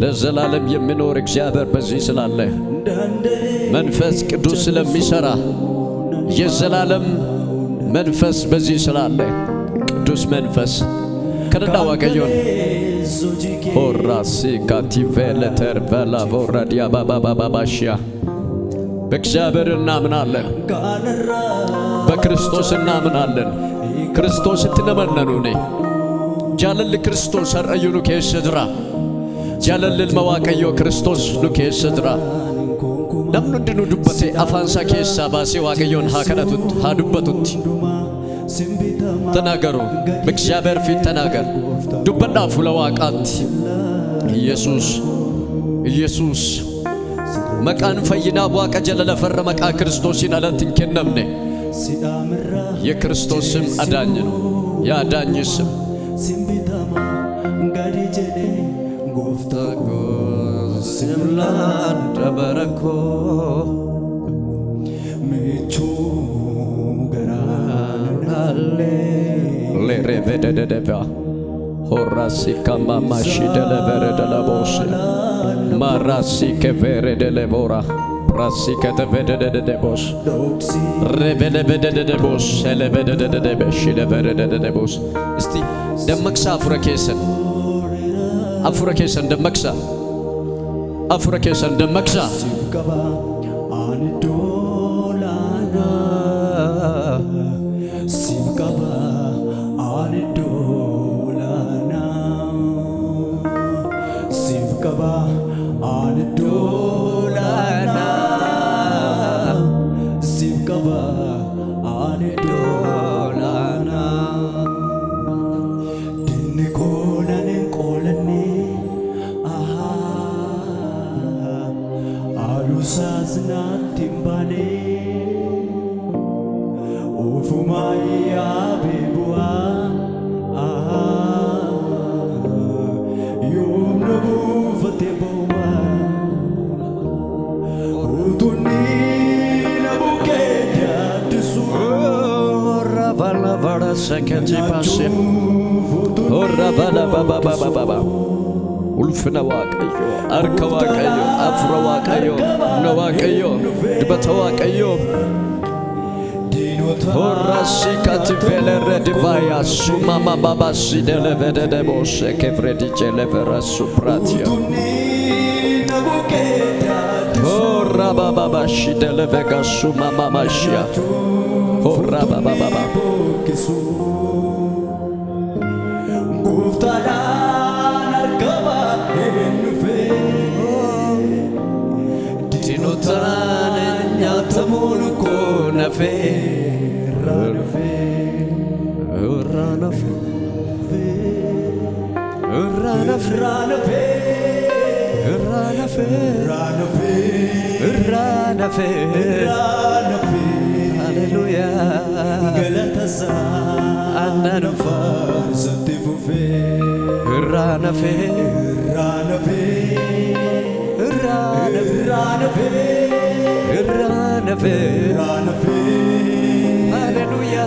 ለዘላለም የሚኖር እግዚአብሔር በዚህ ስላለ መንፈስ ቅዱስ ስለሚሰራ የዘላለም መንፈስ በዚህ ስላለ ቅዱስ መንፈስ ከረዳው አቀዮን ኦራሲ ካቲቬለተር ቫላቮራዲያ ባባባባባሽያ በእግዚአብሔር እናምናለን በክርስቶስ እናምናለን ክርስቶስ ትነመነኑኔ ጃለል ክርስቶስ አረዩኑ ከሰድራ ጃለል መዋቀዮ ክርስቶስ ሉከሰድራ namnu ndinu dubbate afansa keessa baase waaqayyoon haa kadhatutti haa dubbatutti tanaagaru በእግዚአብሔር ፊት ተናገር dubbadha fuula waaqaatti ኢየሱስ መቃን ፈይና ዋቀ ጀለለ ፈረ መቃ ክርስቶስን አለትን ከነምነ የክርስቶስ ስም አዳኝ ነው ያዳኝ ስም ሲምቢታማ ጋዲ ጀኔ ጎፍታጎ ሲምላን ተበረኮ ምቹ ገራናለ ለሬቬደደደባ ሆራሲ ካማማሺ ደለበረ ደለቦስ ማራሲ ከቨረ ደለቦራ ራሲ ከተቨደደደቦስ ረቨለበደደደቦስ ሰለበደደደበሽ ደቨረደደደቦስ እስቲ ደመክሳ አፍረከሰን ደመክሳ أفركيسن دمكسا أندولانا سيفكبا أندولانا سيفكبا أندولانا سيفكبا أندولانا دينكونا نكولني Sasnat timbane ufumaya bebua yum nabu fateboa utuni nabu kedia tisu ravala vara sekati passe ravala baba baba baba ulfna waqayo arka waqayo afra waqayo nawaqayo dibata waqayo horasi kativele divaya sumama baba sidele vedede bose kevredi celevera supratia horra baba baba sidele vega sumama mashia horra baba baba guftada Tinutanya tamulko nafe Hallelujah Galatasa Ananafa Santifufe Ranafe Hallelujah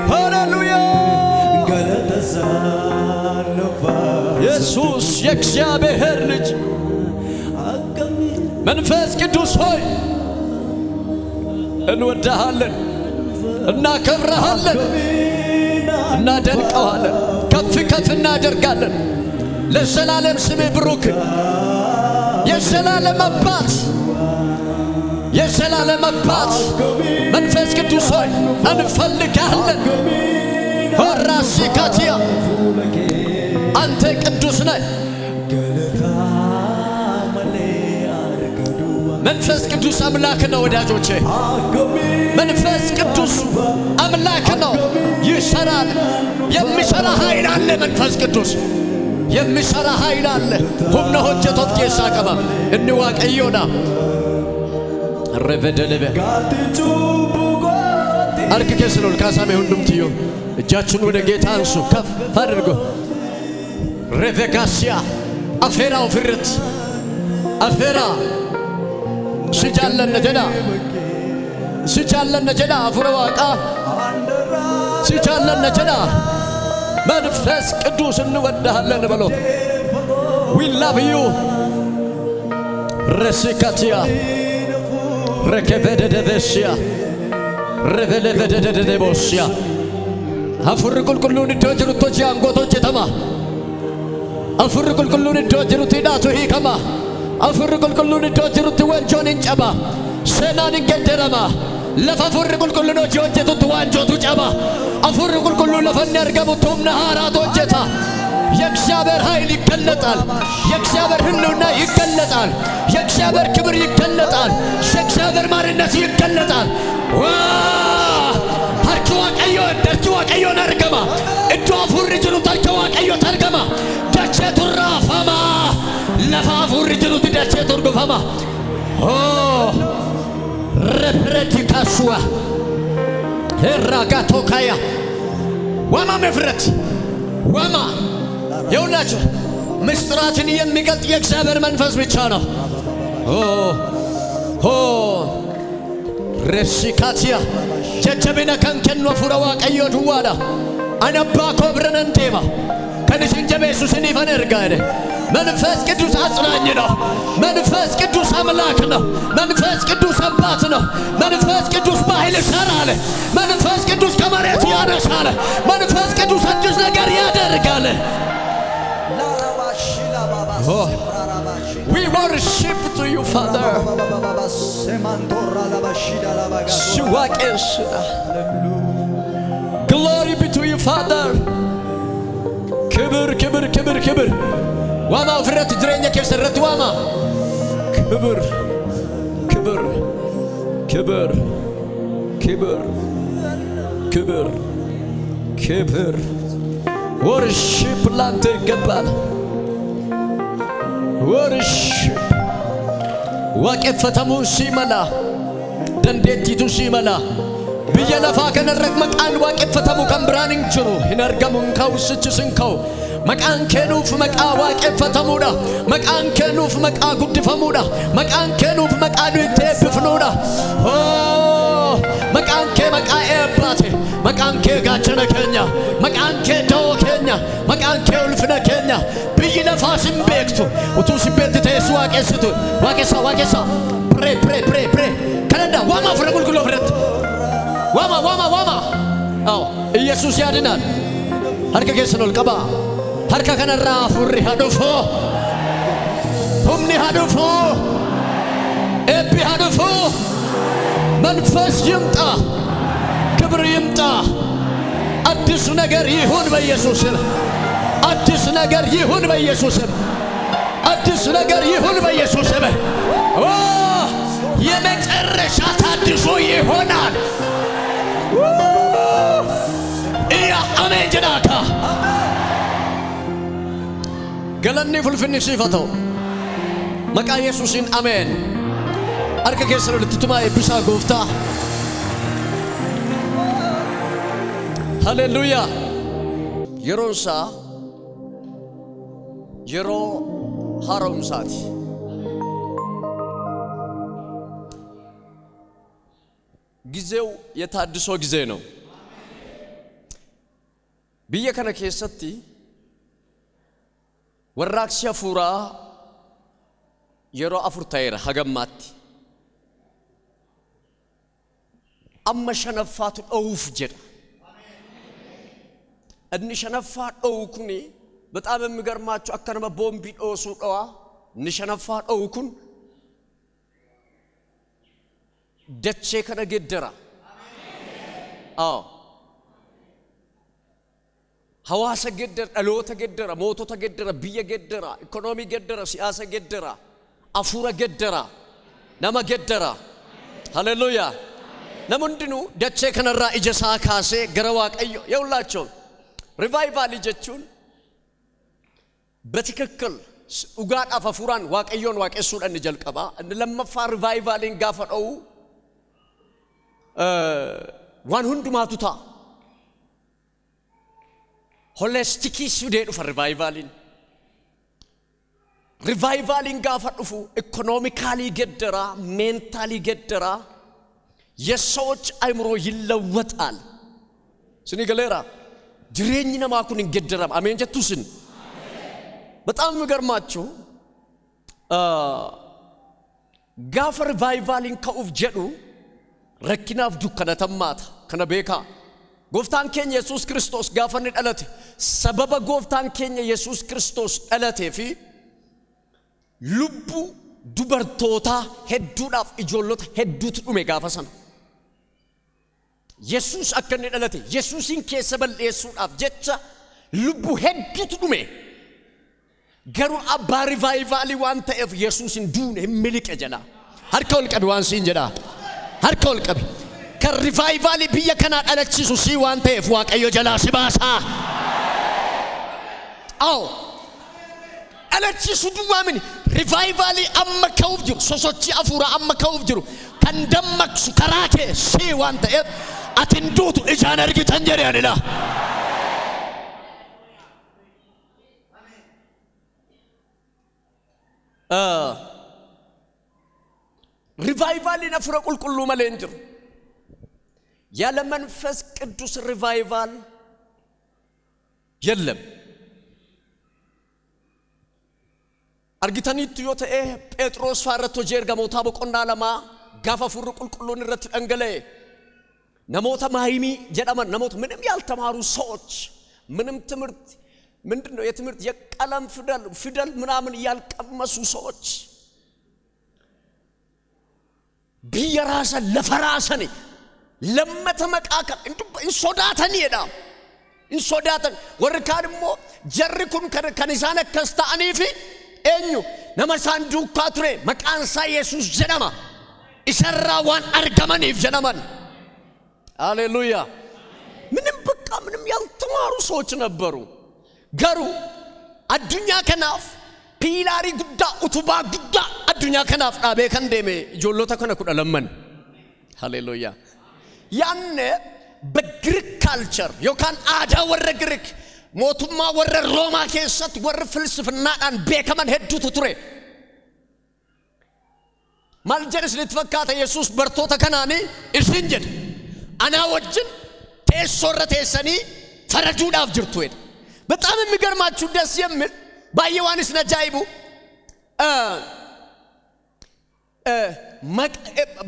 Hallelujah Jesus የእግዚአብሔር ልጅ መንፈስ ቅዱስ ሆይ እንወድሃለን እናከብርሃለን እናደንቀዋለን ከፍ ከፍ እናደርጋለን ለዘላለም ስምህ ብሩክ የዘላለም አባት መንፈስ ቅዱስ ሆይ እንፈልግሃለን ሆራሲ ካቲያ አንተ ቅዱስ ነህ መንፈስ ቅዱስ አምላክ ነው ወዳጆቼ መንፈስ ቅዱስ አምላክ ነው ይሰራል የሚሰራ ኃይል አለ መንፈስ ቅዱስ የሚሰራ ኃይል አለ ሁምነ ሆጀቶት ከሳቀባ እንዋቀዮና ረቨደለበ አርክከስኖል ካሳሜ ሁንዱም ትዮ እጃችሁን ወደ ጌታ አንሱ ከፍ አድርጉ ረቨጋሲያ አፌራው ፍርት አፌራ ሲጃለን ነጀዳ አፍረዋቃ ሲጃለን ነጀዳ መንፈስ ቅዱስ እንወድሃለን በሎ We love you. Resikatia. Rekevede de Vesia. Revele de Bosia. Afurikul kuluni dojiru toji angoto jetama. Afurikul kuluni dojiru tidatu hikama. Afurikul kuluni dojiru tuwanjonin chaba. Senanin gederama. Lafa afurikul kuluni dojiru tuwanjotu chaba. Afurikul kuluni lafa nergamu tumna harato jeta. የእግዚአብሔር ኃይል ይገለጣል የእግዚአብሔር ህልውና ይገለጣል የእግዚአብሔር ክብር ይገለጣል የእግዚአብሔር ማርነት ይገለጣል ዋ harkiwa qayo nargama iddu afurrijunu tarkiwa targama dacheturra fama lafa afurrijunu dacheturgu fama oh repreti kaswa heragato kaya wama mefret wama يولاجو مستراتني يمقط يكسابر منفس بيتشانو رسيكاتيا ججبنا كان كنو فرواق أيو جوالا أنا باكو برنن تيما كان سنجبسو سنيفان إرقايني منفس كدوس أسرانينا منفس كدوس أملاكنا منفس كدوس أباتنا منفس كدوس باهل سرالي منفس كدوس كماريت يانا سالي منفس كدوس أجوز نقر يادر قالي Oh. We worship to you, Father. Glory be to you, Father. Kibir, kibir, kibir, kibir. Wama ufrat drenya keserat wama. Kibir, kibir, kibir, kibir, kibir, kibir. Worship lante gabal. Worship وقفتمو سيملا دنديتيتو سيملا بيلا فاكن الرقم قال وقفتمو كمبرانين جرو هنرغمون كاو سچسنكاو مكان كنوف مكا وقفتمودا مكان كنوف مكا غدفمودا مكان كنوف مكا نتيففنودا مكان كي مكا اباتي مكان كي غاچنا كنيا مكان كي دو كنيا مكان كي ولفنا كنيا بيلا فاسم بيكتو وتوسي بيت تيسوا كيستو واكسا بري كندا واما فرقول كلو فرت واما او يسوع يادنا هركا كيسنول كبا هركا كان رافوري هدفو همني هدفو ابي هدفو منفس يمطا كبر يمطا አዲስ ነገር ይሁን በኢየሱስ ስም አዲስ ነገር ይሁን በኢየሱስ ስም አዲስ ነገር ይሁን በኢየሱስ ስም የመጨረሻ ታድሶ ይሆናል ያ አሜን ጀዳካ ገለኒ ፍልፍኒ ሲፈተው መቃ ኢየሱስን አሜን አርከ ከሰሩ ለትቱማ ይብሳ ጎፍታ ሃሌሉያ የሮንሳ የሮ ሃሮምሳት ጊዜው የታድሶ ጊዜ ነው በየከነ ከሰቲ ወራክሲያ ፉራ የሮ አፍርታይራ ሀገማት አመሸነፋቱ ኦፍ ጀዳ እንሸነፋት ኦኩኒ በጣም የሚገርማችሁ አከነመ ቦምቢ ኦሱ ዶዋ እንሸነፋት ኦኩን ደቼ ከነገደራ ሐዋሳ ገደራ አሎተ ገደራ ሞቶ ተገደራ ቢየ ገደራ ኢኮኖሚ ገደራ ሲያሰ ገደራ አፉራ ገደራ ነማ ገደራ ሃሌሉያ ለምንድኑ ደቼ ከነራ ኢጀሳ ካሴ ገረዋ ቀዮ የውላቸው ሪቫይቫል ይጀቹን በትክክል ኡጋድ አፈፉራን ዋቀዮን ዋቀሱን እንጀልቀባ ለመፋ ሪቫይቫልን ጋፈው ዋን ሁንዱ ማቱታ ሆሊስቲክ ሱዴዱ ሪቫይቫልን ጋፈዱፉ ኢኮኖሚካሊ ገደራ ሜንታሊ ገደራ የሰዎች አይምሮ ይለወጣል ስኒ ገለራ ድሬኝና ማኩን ገደራም አሜን ጀቱስን በጣም የሚገርማችሁ ጋፍ ሪቫይቫሊን ከኡፍ ጀዱ ረኪናፍ ዱከነተማት ከነቤካ ጎፍታን ኬኛ ኢየሱስ ክርስቶስ ጋፈን ዳለተ ሰበበ ጎፍታን ኬኛ ኢየሱስ ክርስቶስ ዳለቴፊ ልቡ ዱበርቶታ ሄዱዳፍ ኢጆሎት ሄዱት ዱሜ ጋፈሰን ኢየሱስ አከነ ዳለተ ኢየሱስን ከሰበል ኢየሱስአፍ ጀቻ ልቡ ሄዱት ዱሜ ገሩ አባ ሪቫይቫሊ ዋንተ ኤፍ ኢየሱስን ዱን የሚልቀ ጀላ ሀርከውል ቀቢ ዋንሲን ጀላ ሀርከውል ቀቢ ከሪቫይቫሊ ቢየ ከና ዳለቺሱ ሲ ዋንተ ኤፍ ዋቀዮ ጀላ ሲባሳ አው አለቺሱ ዱዋ ምን ሪቫይቫሊ አመከውፍ ጅሩ ሶሶቺ አፉራ አመከውፍ ጅሩ ከንደመክሱ ከራኬ ሲ ዋንተ ኤፍ አትንዱቱ እጃን አርግተን ጀሪ ያለላ ሪቫይቫል ነፍረ ቁልቁሉ ማለንጅሩ ያለ መንፈስ ቅዱስ ሪቫይቫል የለም አርጊታኒት ዮተ ጴጥሮስ ፋረቶ ጀርጋ ሞታ በቆና ለማ ጋፋ ፍሩ ቁልቁሉን ረት አንገለ ነሞታ ማይሚ ጀዳማን ነሞት ምንም ያልተማሩ ሰዎች ምንም ትምርት ምንድነው የትምርት የቀለም ፊደል ምናምን ያልቀመሱ ሰዎች ቢየራሰ ለፈራሰኒ ለመተመቃከል እንሶዳተን ይዳ እንሶዳተን ወርካድሞ ጀርኩን ከኒሳነ ከስታኒፊ ኤኙ ነመሳንዱ ካትሬ መቃንሳ ኢየሱስ ጀናማ ኢሰራዋን አርገመኒፍ ጀናማን ሃሌሉያ ምንም በቃ ምንም ያልተማሩ ሰዎች ነበሩ ገሩ አዱኛ ከናፍ ፒላሪ ጉዳ ኡቱባ ጉዳ አዱኛ ከናፍ ዳቤ ከንደሜ ጆሎታ ከነኩዳ ለመን ሃሌሉያ ያነ በግሪክ ካልቸር ዮካን አዳ ወረ ግሪክ ሞቱማ ወረ ሮማ ከሰት ወረ ፍልስፍናን በከመን ሄዱት ቱሬ ማልጀርስ ለተፈካተ ኢየሱስ በርቶ ተከናኒ እስንጀድ አና ወጅን ተሶረተሰኒ ፈረጁን አፍጅርቱ ሄድ በጣም የሚገርማችሁ ደስ የሚል ባየዋንስ ነጃይቡ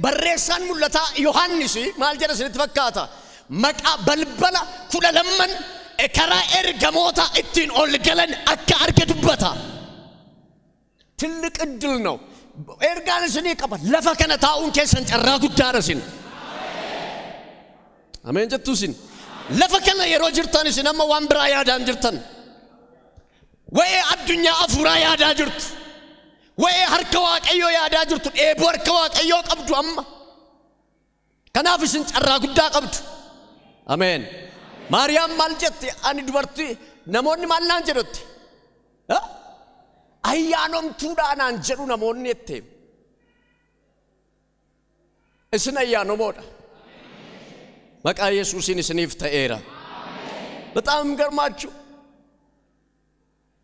በሬሳን ሙለታ ዮሐንስ ማልጀረስ ለተፈካታ መቃ በልበላ ኩለ ለመን ከራ ኤርገሞታ እቲን ኦልገለን አካ አርገዱበታ ትልቅ እድል ነው ኤርጋንስኒ ቀበል ለፈከነታውን ከሰን ጨራ ጉዳረስን አሜን ጀቱስን ለፈከነ የሮጅርታን ሲነማ ዋንብራ ያዳን ጅርተን ወይ አዱኛ አፉራ ያዳ ጅርት ወይ ሀርከዋ ቀዮ ያዳ ጅርት ኤቦርከዋ ቀዮ ቀብዱ አማ ከናፍስን ጨራ ጉዳ ቀብዱ አሜን ማርያም ማልጀት አኒ ድበርቲ ነሞኒ ማላን ጀሩት አያኖም ቱዳና አንጀሩ ነሞኒ እቴ እስነ ያኖሞዳ መቃ ኢየሱስን ስኒፍ ተኤራ በጣም ገርማችሁ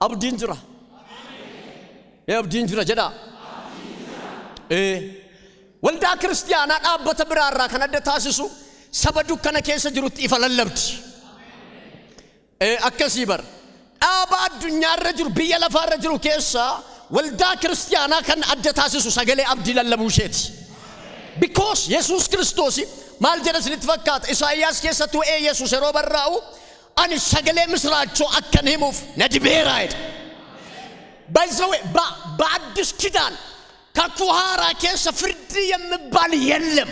አብዲንጅራ የአብዲንጅራ ጀዳ ወልዳ ክርስቲያና ዳበተ ብራራ ከነደታስሱ ሰበዱ ከነከሰ ጅሩት ይፈለለብት አከሲበር አባዱኛ ረጅሩ በየለፋ ረጅሩ ከሳ ወልዳ ክርስቲያና ከን አደታስሱ ሰገሌ አብዲ ለለቡሼት because ኢየሱስ ክርስቶስ ማልጀረስ ለተፈካት ኢሳይያስ ከሰቱ ኢየሱስ ሮበራው አን ሰገሌ ምስራቸው አከነሙፍ ነድቤራይድ ባይዘው በአዲስ ኪዳን ከኩሃራ ከሰ ፍርድ የሚባል የለም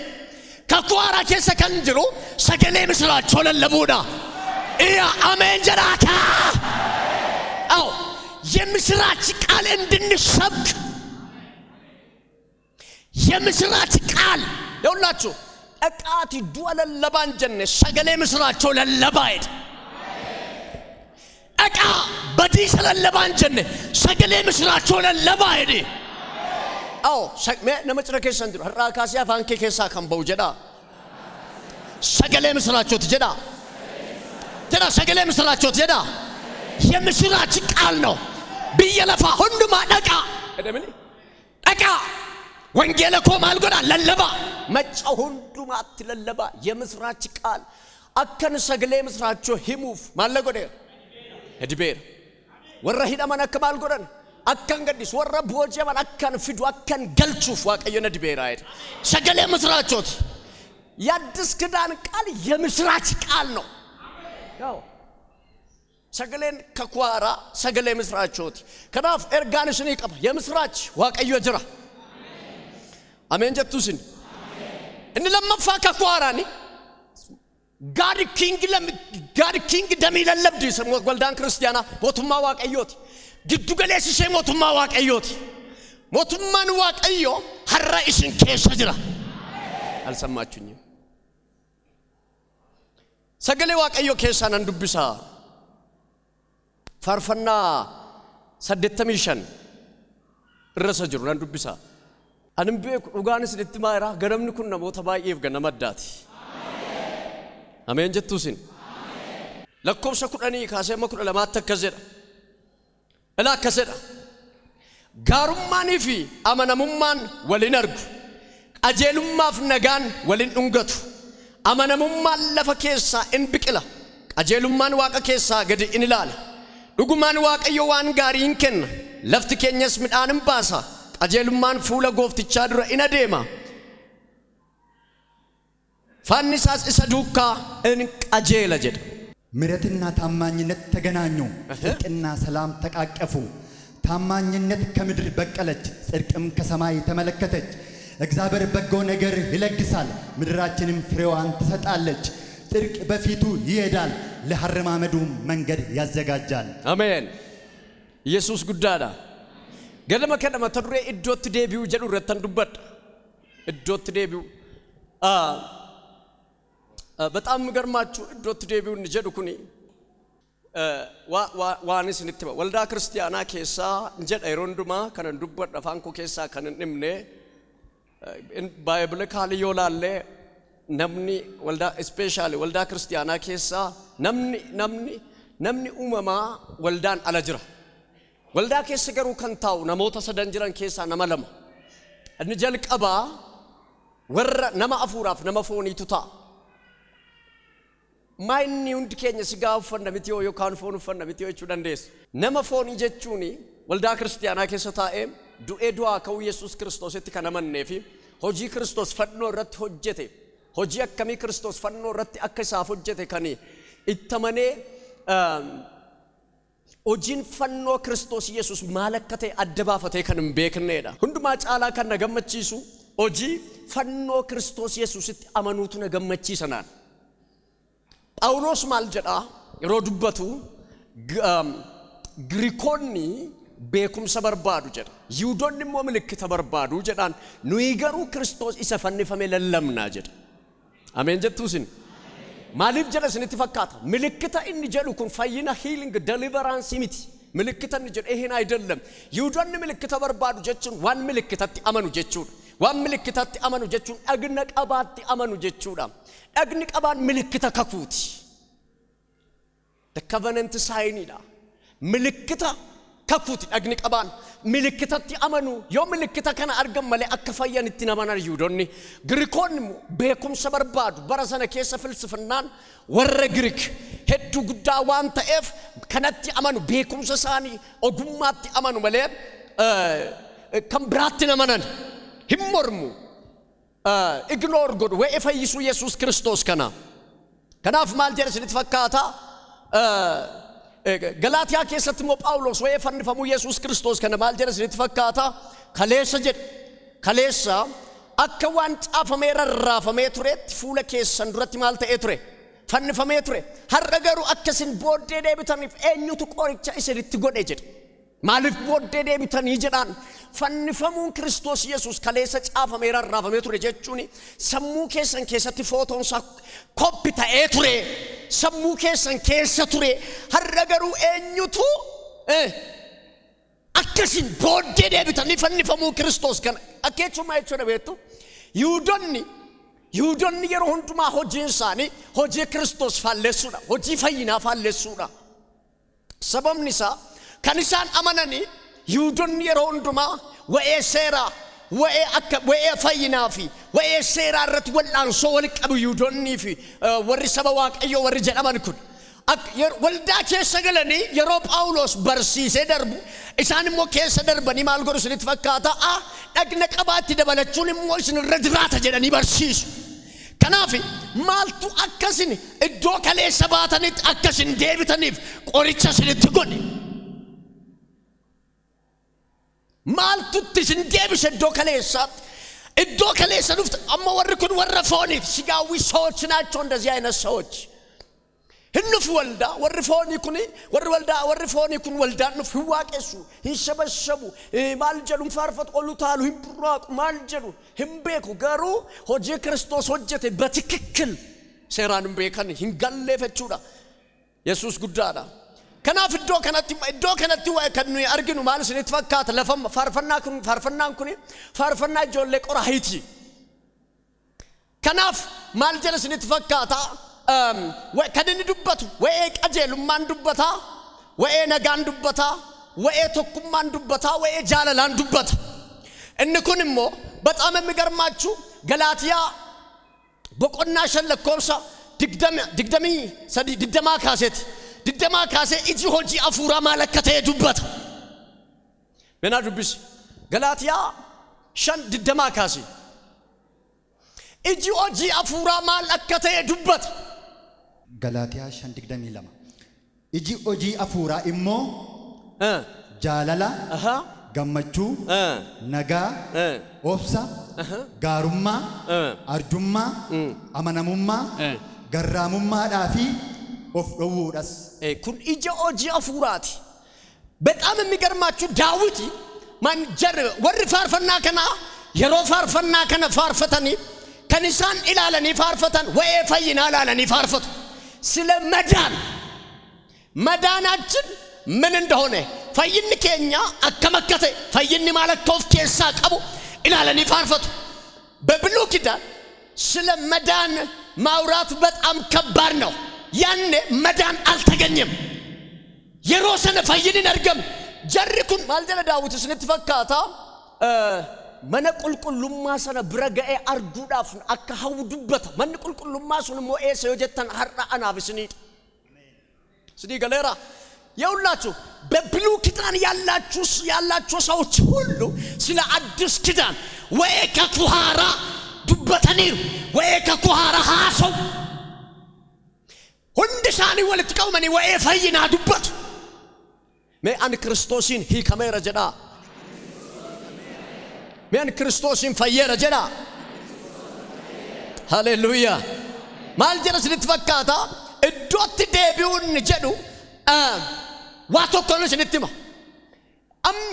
ከኩሃራ ከሰ ከንጅሩ ሰገሌ ምስራቸው ለለቡዳ ያ አሜን ጀራካ አው የምስራች ቃል እንድንሰብክ የምስራች ቃል ይውላችሁ አቃቲ ዱአለ ለባንጀነ ሰገሌ ምስራቸው ለለባይድ አቃ በዲስ ለለባንጀነ ሰገሌ ምስራቸው ለለባይድ አው ሰግመ ነመጭረከ ሰንድሮ ራካሲያ ፋንኬ ከሳ ከምበው ጀዳ ሰገሌ ምስራቸው ትጀዳ ጀዳ ሰገሌ ምስራቸው ትጀዳ የምስራች ቃል ነው በየለፋ ሁሉማ ደቃ እደምን ደቃ ወንጌለኮ ማልጎዳ ለለባ መጫው ሁሉማ አትለለባ የምስራች ቃል አከን ሰገሌ ምስራቸው ሂሙፍ ማለጎደ እድቤር warra hidhaman akka maal godhan akkan gadhiisu warra booji'aman akkan fidu akkan galchuuf waaqayyo na dibeera jedha sagalee misraachooti የአዲስ ኪዳን ቃል የምስራች ቃል ነው ያው ሰገሌን ከኳራ ሰገሌ ምስራቾት ከናፍ ኤርጋንስን ይቀባ የምስራች ዋቀዮ ጅራ አሜን ጀቱስን እን ለመፋ ከኳራኒ ጋድ ኪንግ ደሚለ ለብዲ ሰሞ ወልዳን ክርስቲያና ሞቱማ ዋቀዮት ግዱ ገሌስ ሸ ሞቱማ ዋቀዮት ሞቱማን ዋቀዮ ሐራኢስን ከሰ ጅራ አልሰማችሁኝ ሰገሌ ዋቀዮ ከሳን እንዱብሳ ፋርፈና ሰደተሚሽን ረሰጅሩ እንዱብሳ አንምቤ ኡጋንስ ለትማራ ገረምን ኩን ነሞተ ባይፍ ገነመዳት አሜን ጀቱስን ለኮብሰ ኩዳኒ ካሰ መኩ ለማተከዘዳ እላ ከሰዳ ጋሩማኒ ፊ አመነሙማን ወሊነርጉ አጀሉማፍ ነጋን ወሊን ዱንገቱ አመነሙማን ለፈከሳ እንብቅላ አጀሉማን ዋቀ ከሳ ገድ እንላል ዱጉማን ዋቀዮ ዋን ጋሪን ከን ለፍት ከኛስ ምዳንም ባሳ አጀሉማን ፉለ ጎፍትቻ ድረ ኢነዴማ ፋንሳስ እሰዱካ እንቀጀለ ጀደ ምረትና ታማኝነት ተገናኙ ጽድቅና ሰላም ተቃቀፉ ታማኝነት ከምድር በቀለች ጽድቅም ከሰማይ ተመለከተች እግዚአብሔር በጎ ነገር ይለግሳል ምድራችንም ፍሬዋን ትሰጣለች ጽድቅ በፊቱ ይሄዳል ለሐረማመዱ መንገድ ያዘጋጃል አሜን ኢየሱስ ጉዳዳ ገለመ ከደመ ተድሬ እዶት ዴቢው ጀዱ ረተን ዱበድ እዶት ዴቢው በጣም ገርማችሁ እዶት ዴቢው እንጀዱኩኒ ዋንስ ንትባ ወልዳ ክርስቲያና ኬሳ እንጀድ አይሮንዱማ ከነን ዱበድ አፋንኮ ኬሳ ከነን እምኔ ባይብል ካልዮላለ namni walda especially walda christiana kessa namni umama waldan alajira walda kessa garu kantaw namota sadan jiran kessa namalama adni jalqaba warra nama afuraf nama foni tuta mayni und kenya siga ufanda mitiyo yo kan fonu ufanda mitiyo chudandes nama foni jechuni walda christiana kessa taem du edwa kaw yesus christos etti kanamannefi hoji christos fadno rat hojjete hoji akkami Kristos fanno ratti akka isaaf hojjete kani ittamane hojin fanno Kristos Yesus malakkate addabaafate kanin beekneedha hunduma caala kan nagammachiisu hoji fanno Kristos Yesus itti amanuutu nagammachiisanaan Phaawulos maal jedha yeroo dubbatu Griikonni beekumsa barbaadu jedha Yihuudoonni immoo milikkita barbaadu jedhaan nuyi garuu Kristos isa fannifame lallamnaa jedha አሜን ጀቱስን ማሊፍ ጀለስን ተፈካታ ምልክታ እንጀሉ ኩን ፈይና ሂሊንግ ዴሊቨራንስ ሚቲ ምልክታ እንጀል ይሄን አይደለም ይውዶን ምልክታ በርባዱ ጀቹን ዋን ምልክታቲ አመኑ ጀቹን ዋን ምልክታቲ አመኑ ጀቹን አግነቀባቲ አመኑ ጀቹዳ አግነቀባን ምልክታ ከኩቲ the covenant sign ida ምልክታ ከኩቲ አግነቀባን ምልክታቲ አመኑ ዮ ምልክታ ከና አርገም ማለ አከፋያን እንትናማናር ይውዶኒ ግሪኮን በኩም ሰበርባዱ በራሰነ ከሰ ፍልስፍናን ወረ ግሪክ ሄዱ ጉዳ ዋንተ ኤፍ ከነቲ አመኑ በኩም ሰሳኒ ኦጉማቲ አመኑ ማለ ከምብራትና ማናን ሂሞርሙ ኢግኖር ጎድ ወይ ፈይሱ ኢየሱስ ክርስቶስ ከናፍ ማልጀርስ ልትፈካታ ገላትያ ከሰትሞ ጳውሎስ ወይ ፈንፈሙ ኢየሱስ ክርስቶስ ከነማልጀረስ ልትፈካታ ከሌሳ አከዋን ጻፈሜ ረራፈሜ ቱሬት ፉለ ከሰን ዱረት ማልተ ኤትሬ ፈንፈሜ ቱሬ ሐረገሩ አከስን ቦዴ ደብተን ኤኙቱ ቆርቻ ኢሰሪት ጎዴ ጀድ ማልፍ ቦዴ ደብተን ይጀዳን ፈንፈሙን ክርስቶስ ኢየሱስ ከሌሳ ጻፈሜ ረራፈሜ ቱሬ ጀቹኒ ሰሙ ከሰን ከሰት ፎቶን ሳ ኮፒታ ኤትሬ ሰሙ ከሰን ከሰቱሬ ሐረገሩ ኤኙቱ አከስን ቦዴ ደብተን ፈንፈሙ ክርስቶስ ከነ አከቹ ማይቹ ነቤቱ ይሁዶኒ የሮንዱማ ሆጂንሳኒ ሆጂ ክርስቶስ ፋለሱና ሆጂ ፈይና ፋለሱና ሰበምኒሳ ከኒሳን አመናኒ ይሁዶኒ የሮንዱማ ወኤሴራ ወኤ ፈይናፊ ወኤሴራ ረት ወላን ሶ ወልቀቡ ይሁዶኒ ፊ ወሪ ሰበዋቀዮ ወሪ ጀዳማንኩን waldaa keessa galanii yeroo Phaawulos barsiisee darbu isaan immoo keessa darbanii maal godhu isinitti fakkaata dhagna qabaatti dabalachuun immoo isin irra jiraata jedhanii barsiisu. Kanaaf maaltu akkasin iddoo kaleessa baatanitti akkasin deebitaniif qoricha isinitti godhe. Maaltu isin deebise iddoo kaleessaatti? Iddoo kaleessa dhufte amma warri kun warra fooniif sigaawwi ሰዎች ናቸው እንደዚህ አይነት ሰዎች. ህንፍ ወልዳ ወር ፎኒ ኩኒ ወር ወልዳ ወር ፎኒ ኩን ወልዳ ነው ፍዋቀሱ ይሸበሸቡ ማልጀሉም ፋርፈት ቆሉታሉ ህምብራቁ ማልጀሉ ህምቤኩ ገሩ ሆጄ ክርስቶስ ሆጀተ በትክክል ሰራንም በከን ህንጋለፈቹዳ ኢየሱስ ጉዳዳ ከናፍ ዶ ከነቲ ወይ ከኑ ያርግኑ ማለት ነው ተፈካተ ለፈም ፋርፈናን ኩኒ ፋርፈና ጆለ ቆራሂቲ ከናፍ ማልጀለስ ንተፈካታ ከደን ዱበቱ ወይ ቀጀሉ ማን ዱበታ ወይ ነጋን ዱበታ ወይ ተኩማን ዱበታ ወይ ጃለላን ዱበታ እንኩንሞ በጣም የሚገርማችሁ ገላትያ በቆና ሸለኮብሳ ድግደማ ካሴ እጂ ሆጂ አፉራ ማለከተ ዱበታ በና ዱብስ ገላትያ ሸን ድግደማ ካሴ እጂ ሆጂ አፉራ ማለከተ ዱበታ Galaatiyaa 5:22 iji hojii afuuraa immoo jaalala gammachuu nagaa obsa gaarummaa arjummaa amanamummaa garraamummaadhaa fi of dhowwuudhas kun ija hojii afuuraati በጣም የሚገርማችሁ ዳዊት ማን ጀር ወር ፋርፈና ከና የሮ ፋርፈና ከነ ፋርፈተኒ ከንሳን ኢላለኒ ፋርፈተን ወይ ፈይና ላለኒ ፋርፈቱ ስለ መዳናችን ምን እንደሆነ ፈይን ከኛ አከመከተ ፈይን ማለት ኮፍ ከሳ ቀቡ ኢላለኒ ፋርፈቱ በብሉይ ኪዳን ስለ መዳን ማውራት በጣም ከባድ ነው ያኔ መዳን አልተገኘም የሮሰነ ፈይንን አርገም ጀርኩን ማልደለ ዳዊት ስንትፈካታ መንቁልቁሉማ ሰነ ብረገኤ አርጉዳፍ አካውዱበት መንቁልቁሉማ ሱን ሞኤ ሰየተን ሐራ አናብስኒ ስዲ ገለራ የውላችሁ በብሉይ ኪዳን ያላችሁ ሰዎች ሁሉ ስለ አዲስ ኪዳን ወይ ከኩሃራ ዱበተኒር ወይ ከኩሃራ ሃሶ ሁንደሳኒ ወልትቀውመኒ ወይ ፈይና ዱበት ሜ አን ክርስቶስን ሂ ካሜራ ጀዳ ሜን ክርስቶስን ፈየረ ጀዳ ሃሌሉያ ማልጀረስ ልትፈካታ እዶት ደቢውን ጀዱ ዋቶ ኮንስ ንትማ አሚ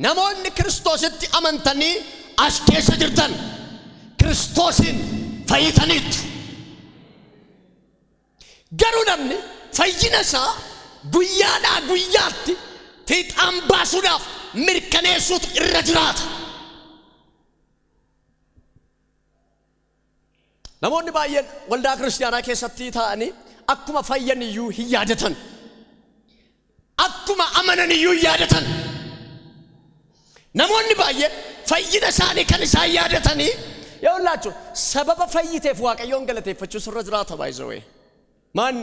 ነሞን ክርስቶስቲ አመንተኒ አስኬሰ ጅርተን ክርስቶስን ፈይተኒት ገሩነምኒ ፈይነሳ ጉያና ጉያቲ ተጣምባሱዳፍ ምርከኔሱት ረጅራት ነሞን ባየን ወልዳ ክርስቲያና ከሰቲ ታኒ አኩማ ፈየንዩ ህያደተን አኩማ አመነንዩ ህያደተን ነሞን ባየን ፈይነሳኒ ከንሳ ህያደተኒ የውላችሁ ሰበበ ፈይቴፍ ዋቀዮን ገለቴፈቹ ስረጅራት ባይዘዌ ማን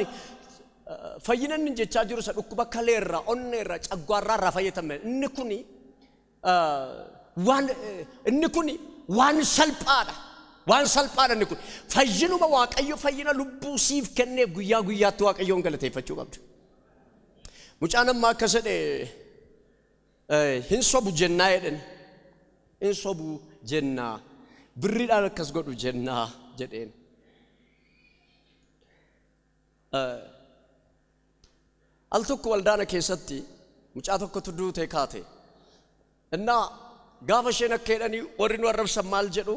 ፈይነን እንጀቻ ጅሩ ሰዱኩ በከሌራ ኦኔራ ጨጓራ ራፈየተመ እንኩኒ ዋን ሰልጳዳ እንኩኒ ፈይኑ በዋቀዮ ፈይነ ልቡ ሲፍ ከነ ጉያቱ ዋቀዮን ገለቴፈቹ ቀብዱ ሙጫነማ ከሰደ hinsobu jenna eden hinsobu jenna birri dalkas godu jenna jeden altukku waldana kesatti muca tokko tuddu tekate እና ጋፈሸነ ከደኒ ወሪኑ ወረብ ሰማል ጀዱ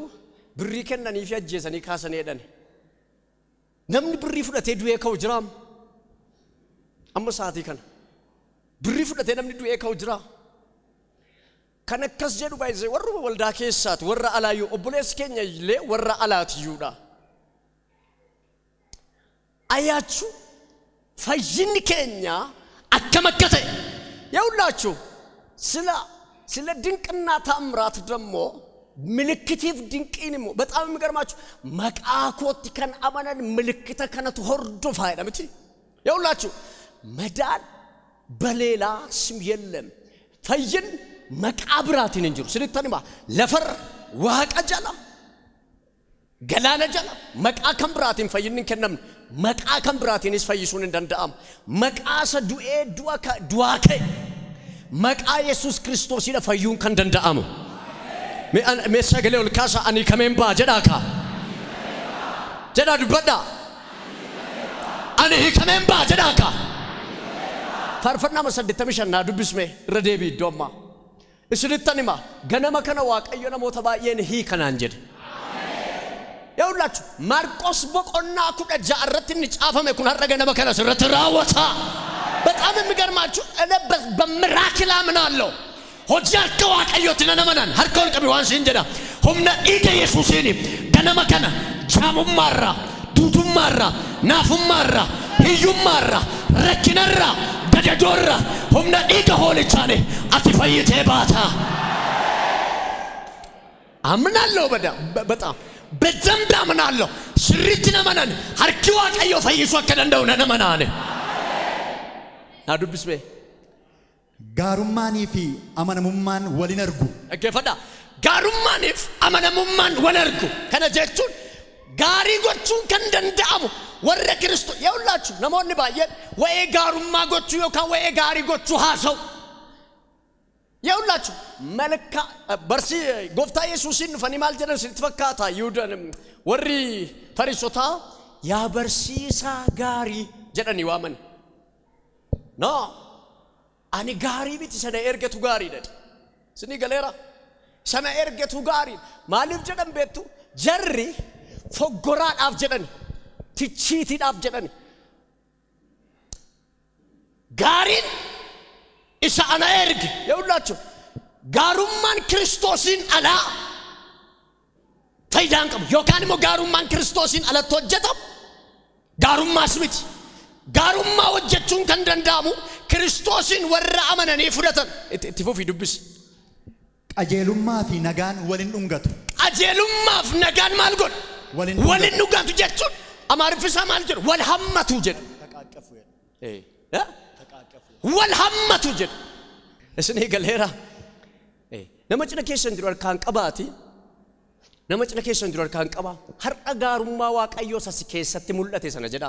ብሪ ከነኒ ፍያጀሰኒ ካሰነ ሄደን ነምን ብሪ ፍለቴ ዱዬ ከው ጅራም አመሳቲ ከነ ብሪ ፍለቴ ነምን ዱዬ ከው ጅራ ከነከስ ጀዱ ባይዘ ወሩ ወልዳ ከሳት ወራ አላዩ ኦብሌስ ከኛ ይሌ ወራ አላት ይሁዳ አያቹ ፈይን ከኛ አከመከተ ያውላችሁ ስለ ድንቅና ታምራት ደሞ ምልክቲቭ ድንቅኒሞ በጣም የሚገርማችሁ መቃኮት ከን አማናን ምልክተ ከነቱ ሆርዶ ፋይዳ ምቲ ይውላችሁ መዳን በሌላ ስም የለም ፈይን መቃብራትን እንጂ ስለተንማ ለፈር ዋቀጀላ ገላለ ጀላ መቃ ከምብራትን ፈይንን ከነም መቃ ከምብራትን ይስፈይሱን እንደንዳም መቃሰ ዱኤ ዱዋከ መቃ ኢየሱስ ክርስቶስ ይለፈዩን ከንደንዳም መሰገለው ልካሳ አኒ ከመንባ ጀዳካ ጀዳ ዱበዳ አኒ ከመንባ ጀዳካ ፈርፈና መሰድ ተምሸና ዱብስሜ ረዴቢ ዶማ እስልተንማ ገነመ ከነ ዋቀየነ ሞተባየን ሂ ከናንጀድ ያውላችሁ ማርቆስ በቆና ኩደ ጃረትን ጫፈመ ኩን አረገነ በከለ ስረት ራወታ በጣም የሚገርማችሁ እለበስ በመራክላ ምናለው ሆጃር ከዋቀዮት ነነመናን ሀርኮል ቀቢዋን ሲንጀዳ ሁምነ ኢደ ኢየሱስኒ ገነመ ከነ ጃሙማራ ዱቱማራ ናፉማራ ሂዩማራ ረኪነራ ደደዶራ ሁምነ ኢደ ሆልቻኔ አትፈይቴ ባታ አምናለሁ በጣም በዘምዳ ምናለው ስሪትና ማናን ሀርኪዋ ቀዮ ፈይሱ አከደንደው ነነመናን አዱብስቤ ጋሩማኒ ፊ አመነሙማን ወሊነርጉ እገፈዳ ጋሩማኒፍ አመነሙማን ወለርጉ ከነጀቹን ጋሪ ጎቹን ከንደንዳሙ ወረ ክርስቶስ ያውላችሁ ነሞን ባየን ወይ ጋሩማ ጎቹ yoka ወይ ጋሪ ጎቹ ሃሰው ያውላችሁ መልካ በርሲ ጎፍታ ኢየሱስን ፈኒማል ጀነን ሲትፈካታ ይውደንም ወሪ ፈሪሶታ ያ በርሲሳ ጋሪ ጀደን ይዋመን ኖ አኒ ጋሪ ቢት ሰነ ኤርገቱ ጋሪ ደድ ስኒ ገሌራ ሰነ ኤርገቱ ጋሪ ማልፍ ጀደን ቤቱ ጀሪ ፎጎራን አፍ ጀደን ትቺቲን አፍ ጀደን ጋሪን ኢሳ አና ኤርግ ያውላችሁ ጋሩማን ክርስቶስን አላ ፈይዳንቀም ዮካንሞ ጋሩማን ክርስቶስን አላ ተወጀተም ጋሩማ ስሚት ጋሩማ ወጀቹን ከንደንዳሙ ክርስቶስን ወራ አመነኔ ፍረተን ትፎፊ ዱብስ ቀጀሉማ ፊ ነጋን ወልን ኡንገቱ አጀሉማ ፊ ነጋን ማልጎን ወልን ኡንገቱ ጀቹን አማርፍሳ ማልጀር ወልሐመቱ ጀድ ተቃቀፉ ተቃቀፉ ወልሐመቱ ጀድ እስኔ ገሌራ ነመጭነ ኬሰን ድሮር ካን ቀባቲ ነመጭነ ኬሰን ድሮር ካን ቀባ ሀርጣ ጋሩማ ዋቀዮ ሰስ ኬሰት ሙለቴ ሰነጀዳ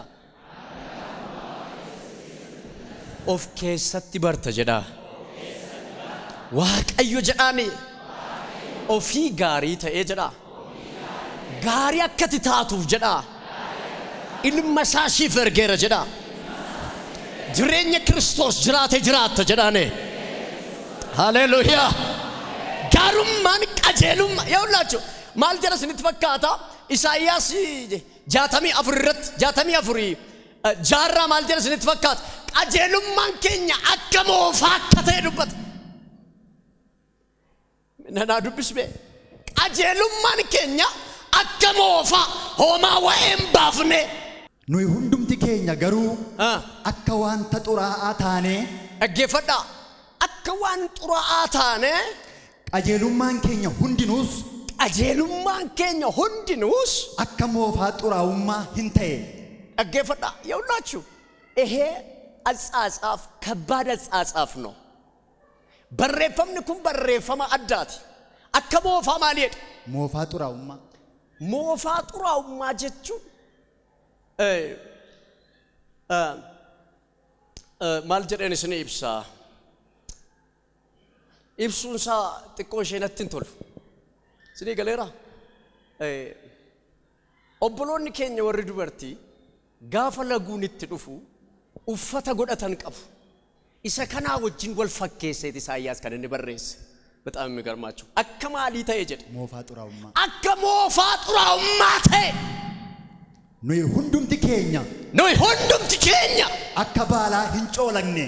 ኦፍ ኬሰት በርተ ጀዳ ዋቀዮ ጀዳኒ ኦፊ ጋሪ ተኤ ጀዳ ጋሪ አከት ታቱፍ ጀዳ ኢልመሳሺ ፈርጌረ ጀዳ ጅሬኛ ክርስቶስ ጅራተ ጅራተ ጀዳኔ ሃሌሉያ ጋሩማን ቀጀሉም ያውላችሁ ማልጀረስ ንትፈካታ ኢሳይያስ ጃተሚ አፍርረት ጃተሚ አፍሪ ጃራ ማልጀረስ ንትፈካት ቀጀሉማን ከኛ አከሞ ፋከተዱበት ነና ዱብስቤ ቀጀሉማን ከኛ አከሞ ፋ ሆማ ወኤም ባፍኔ ኑይ ሁንዱምቲ ኬኛ ገሩ አከዋን ተጡራአታኔ እገፈዳ አከዋን ጡራአታኔ ቀጀሉማን ኬኛ ሁንዲኑስ አከሞፋ ጡራውማ ሂንቴ እገፈዳ ያውላችሁ ይሄ አጻጻፍ ከባድ አጻጻፍ ነው በረፈምንኩም በረፈማ አዳት አከሞፋ ማለት ሞፋ ጡራውማ ጀቹ ማልጀረን ስነ ኢብሱንሳ ጥቆሸነትን ቶል ስኔ ገሌራ ኦብሎን ኬኛ ወርዱ በርቲ ጋፈለጉን ይትዱፉ ኡፈተ ጎደተን ቀፉ ኢሰከና ወጅን ወልፈከሰት ኢሳይያስ ከነን በረስ በጣም የሚገርማችሁ አከማሊ ተየጀድ ሞፋ ጡራውማ ተ ኑይ ሁንዱምቲ ኬኛ አከባላ ሂንጮለግኔ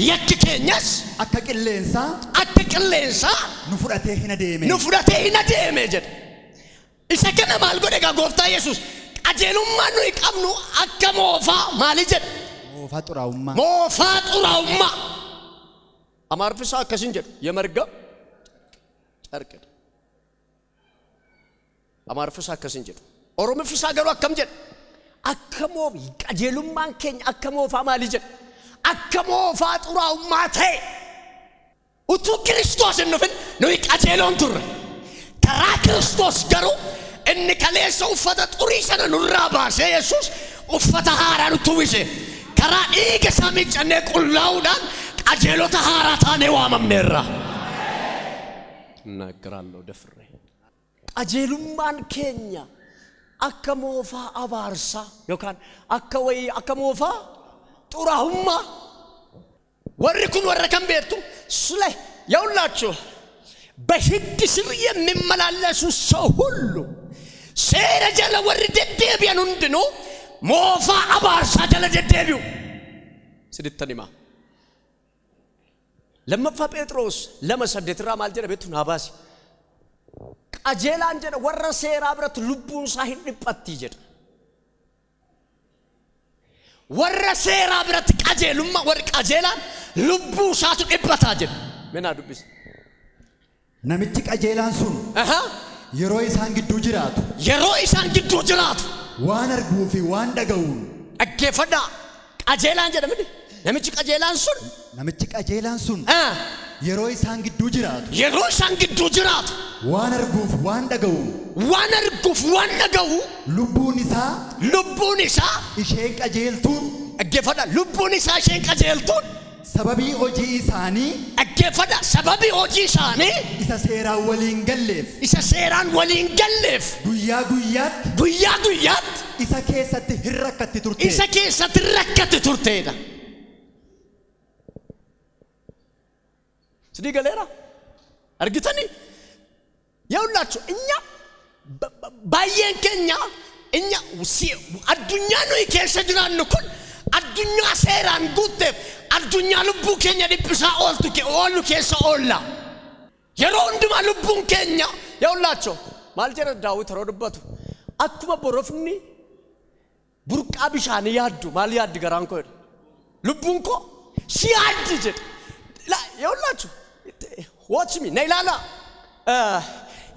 የክኬኘስ አከቅሌንሳ ኑፍረቴ ሂነዴሜ ጀድ ኢሰከነ ማልጎደጋ ጎፍታ ኢየሱስ ቀጀሉማ ኑይ ቀምኑ አከሞፋ ማሊ ጀድ ሞፋ ጡራውማ አማርፍሳ ከሲንጀድ የመርገም ጨርቅ አማርፍሳ ከሲንጀድ ኦሮምፍሳ ገሩ አከምጀድ akkamoo qajeelummaan keenya akkamoo faa maali jedha akkamoo faa xuraa'ummaa ta'e utuu Kiristoos hin dhufin nuyi qajeeloon turre karaa Kiristoos garuu inni kaleessa uffata xurii sana nurraa baasee Yesuus uffata haaraa nutti uwwise karaa dhiiga isaa miccannee qullaa'uudhaan qajeelota haaraa taanee waamamneerra nagaraaloo dafre qajeelummaan keenya akka moofaa abaarsaa yookaan akka wayii akka moofaa xuraa'ummaa warri kun warra kan beektu ስለ ያውላችሁ በሕግ ስር የሚመላለሱ ሰው ሁሉ ሴረ ጀለ ወርደ ደቢያን እንድኖ ሞፋ አባርሳ ጀለ ደቢው ስድተኒማ ለመፋ ጴጥሮስ ለመሰደትራ ማልጀረ ቤቱን አባሲ ቀጀላን ጀለ ወረ ሴራ ብረት ልቡን ሳይን ድጳት ይጀድ ወረ ሴራ ብረት ቀጀሉማ ወር ቀጀላን ልቡ ሳቱ ድጳት አጀድ ምን አዱብስ namichi qajeelaan sun yeroo isaan gidduu jiraatu waan arguu fi waan dhaga'uun dhaggeeffadha qajeelaan jedhamni namichi qajeelaan sun yeroo isaan gidduu jiraatu waan arguuf waan dhaga'u lubbuun isaa isheen qajeeltuun dhaggeeffadha lubbuun isaa isheen qajeeltuun sababii hojii isaanii dhaggeeffadha sababii hojii isaanii isa seeraan waliin galleef guyyaa guyyaatti isa keessatti hin rakkatti turteedha sidii galeera argitanii yaa'ullachu inya baay'een keenya inya addunyaa nuyi keessa jiraannu kun addunyaa seeraan guutteef addunyaa lubbuu keenya dhiphisaa ooltu keessa oolla yeroo hundumaa lubbuun keenya yaa'ullachu maal jedha Daawit yeroo dubbatu akkuma borofni burqaa bishaanii yaaddu maal yaaddi garaan koo lubbuun koo si yaaddi jedha yaa'ullachu watch me na ilaala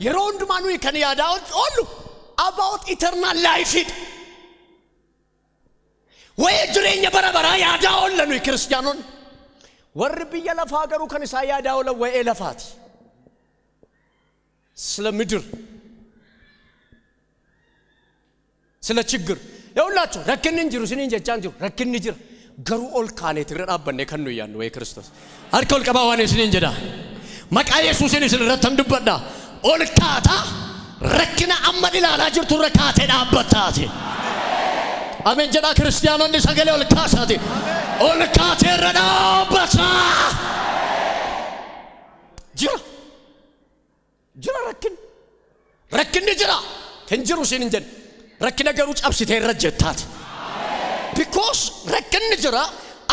yeroo hundumaa nuyi kan yaadaa oollu about eternal life way jireenya bara yaadaa oolla nuyi kiristaanoon warri biyya lafaa garuu kan isaa yaadaa oola way lafaati ስለ ምድር ስለ ችግር ያውላችሁ ረክንን ጅሩ ሲኒን ጀቻን ጅሩ ረክን ጅር ገሩ ኦል ካኔት ረዳበነ ከኑ ያን ወይ ክርስቶስ አርከል ቀባዋኔ ሲኒን ጀዳ መቃ ኢየሱስን ስለረተም ድበዳ ኦልካታ ረክና አመዲላላ ጅርቱ ረካቴ ዳበታቴ አሜን ጀዳ ክርስቲያኖ እንደ ሰገለ ኦልካሳቴ ኦልካቴ ረዳበታ ጅራ ረክን ጅራ ከንጅሩ ሲኒን ጀዳ ረክነ ገሩ ጫብሲቴ ረጀታት because ረክን ጅራ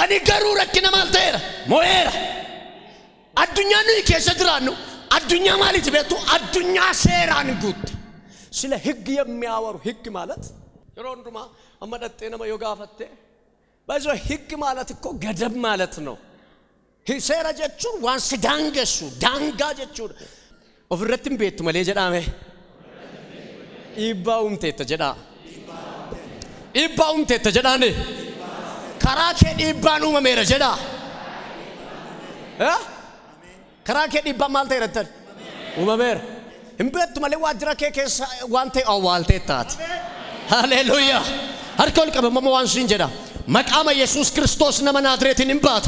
አኒ ገሩ ረክነ ማልተራ ሞኤራ አዱኛ ነው ይከሰድራኑ አዱኛ ማለት ቤቱ አዱኛ ሴራን ጉት ስለ ህግ የሚያወሩ ህግ ማለት የሮንዱማ አመደጤነ ማዮጋፈቴ ባይዞ ህግ ማለት እኮ ገደብ ማለት ነው ሴራ ጀቹ ዋንስ ዳንገሱ ዳንጋ ጀቹ ኦፍረትም ቤቱ መለጀዳሜ ኢባውምቴ ተጀዳ ኢባውምቴ ተጀዳኔ ካራኬ ኢባኑ መሜረ ጀዳ ካራኬ ኢባ ማልተ ይረተል ወመሜር እምቤቱ መለ ዋጅራኬ ከሳ ዋንቴ አዋልቴ ታት ሃሌሉያ አርከል ቀበመ ዋንሲን ጀዳ መቃመ ኢየሱስ ክርስቶስ ነመናድሬትን እንባት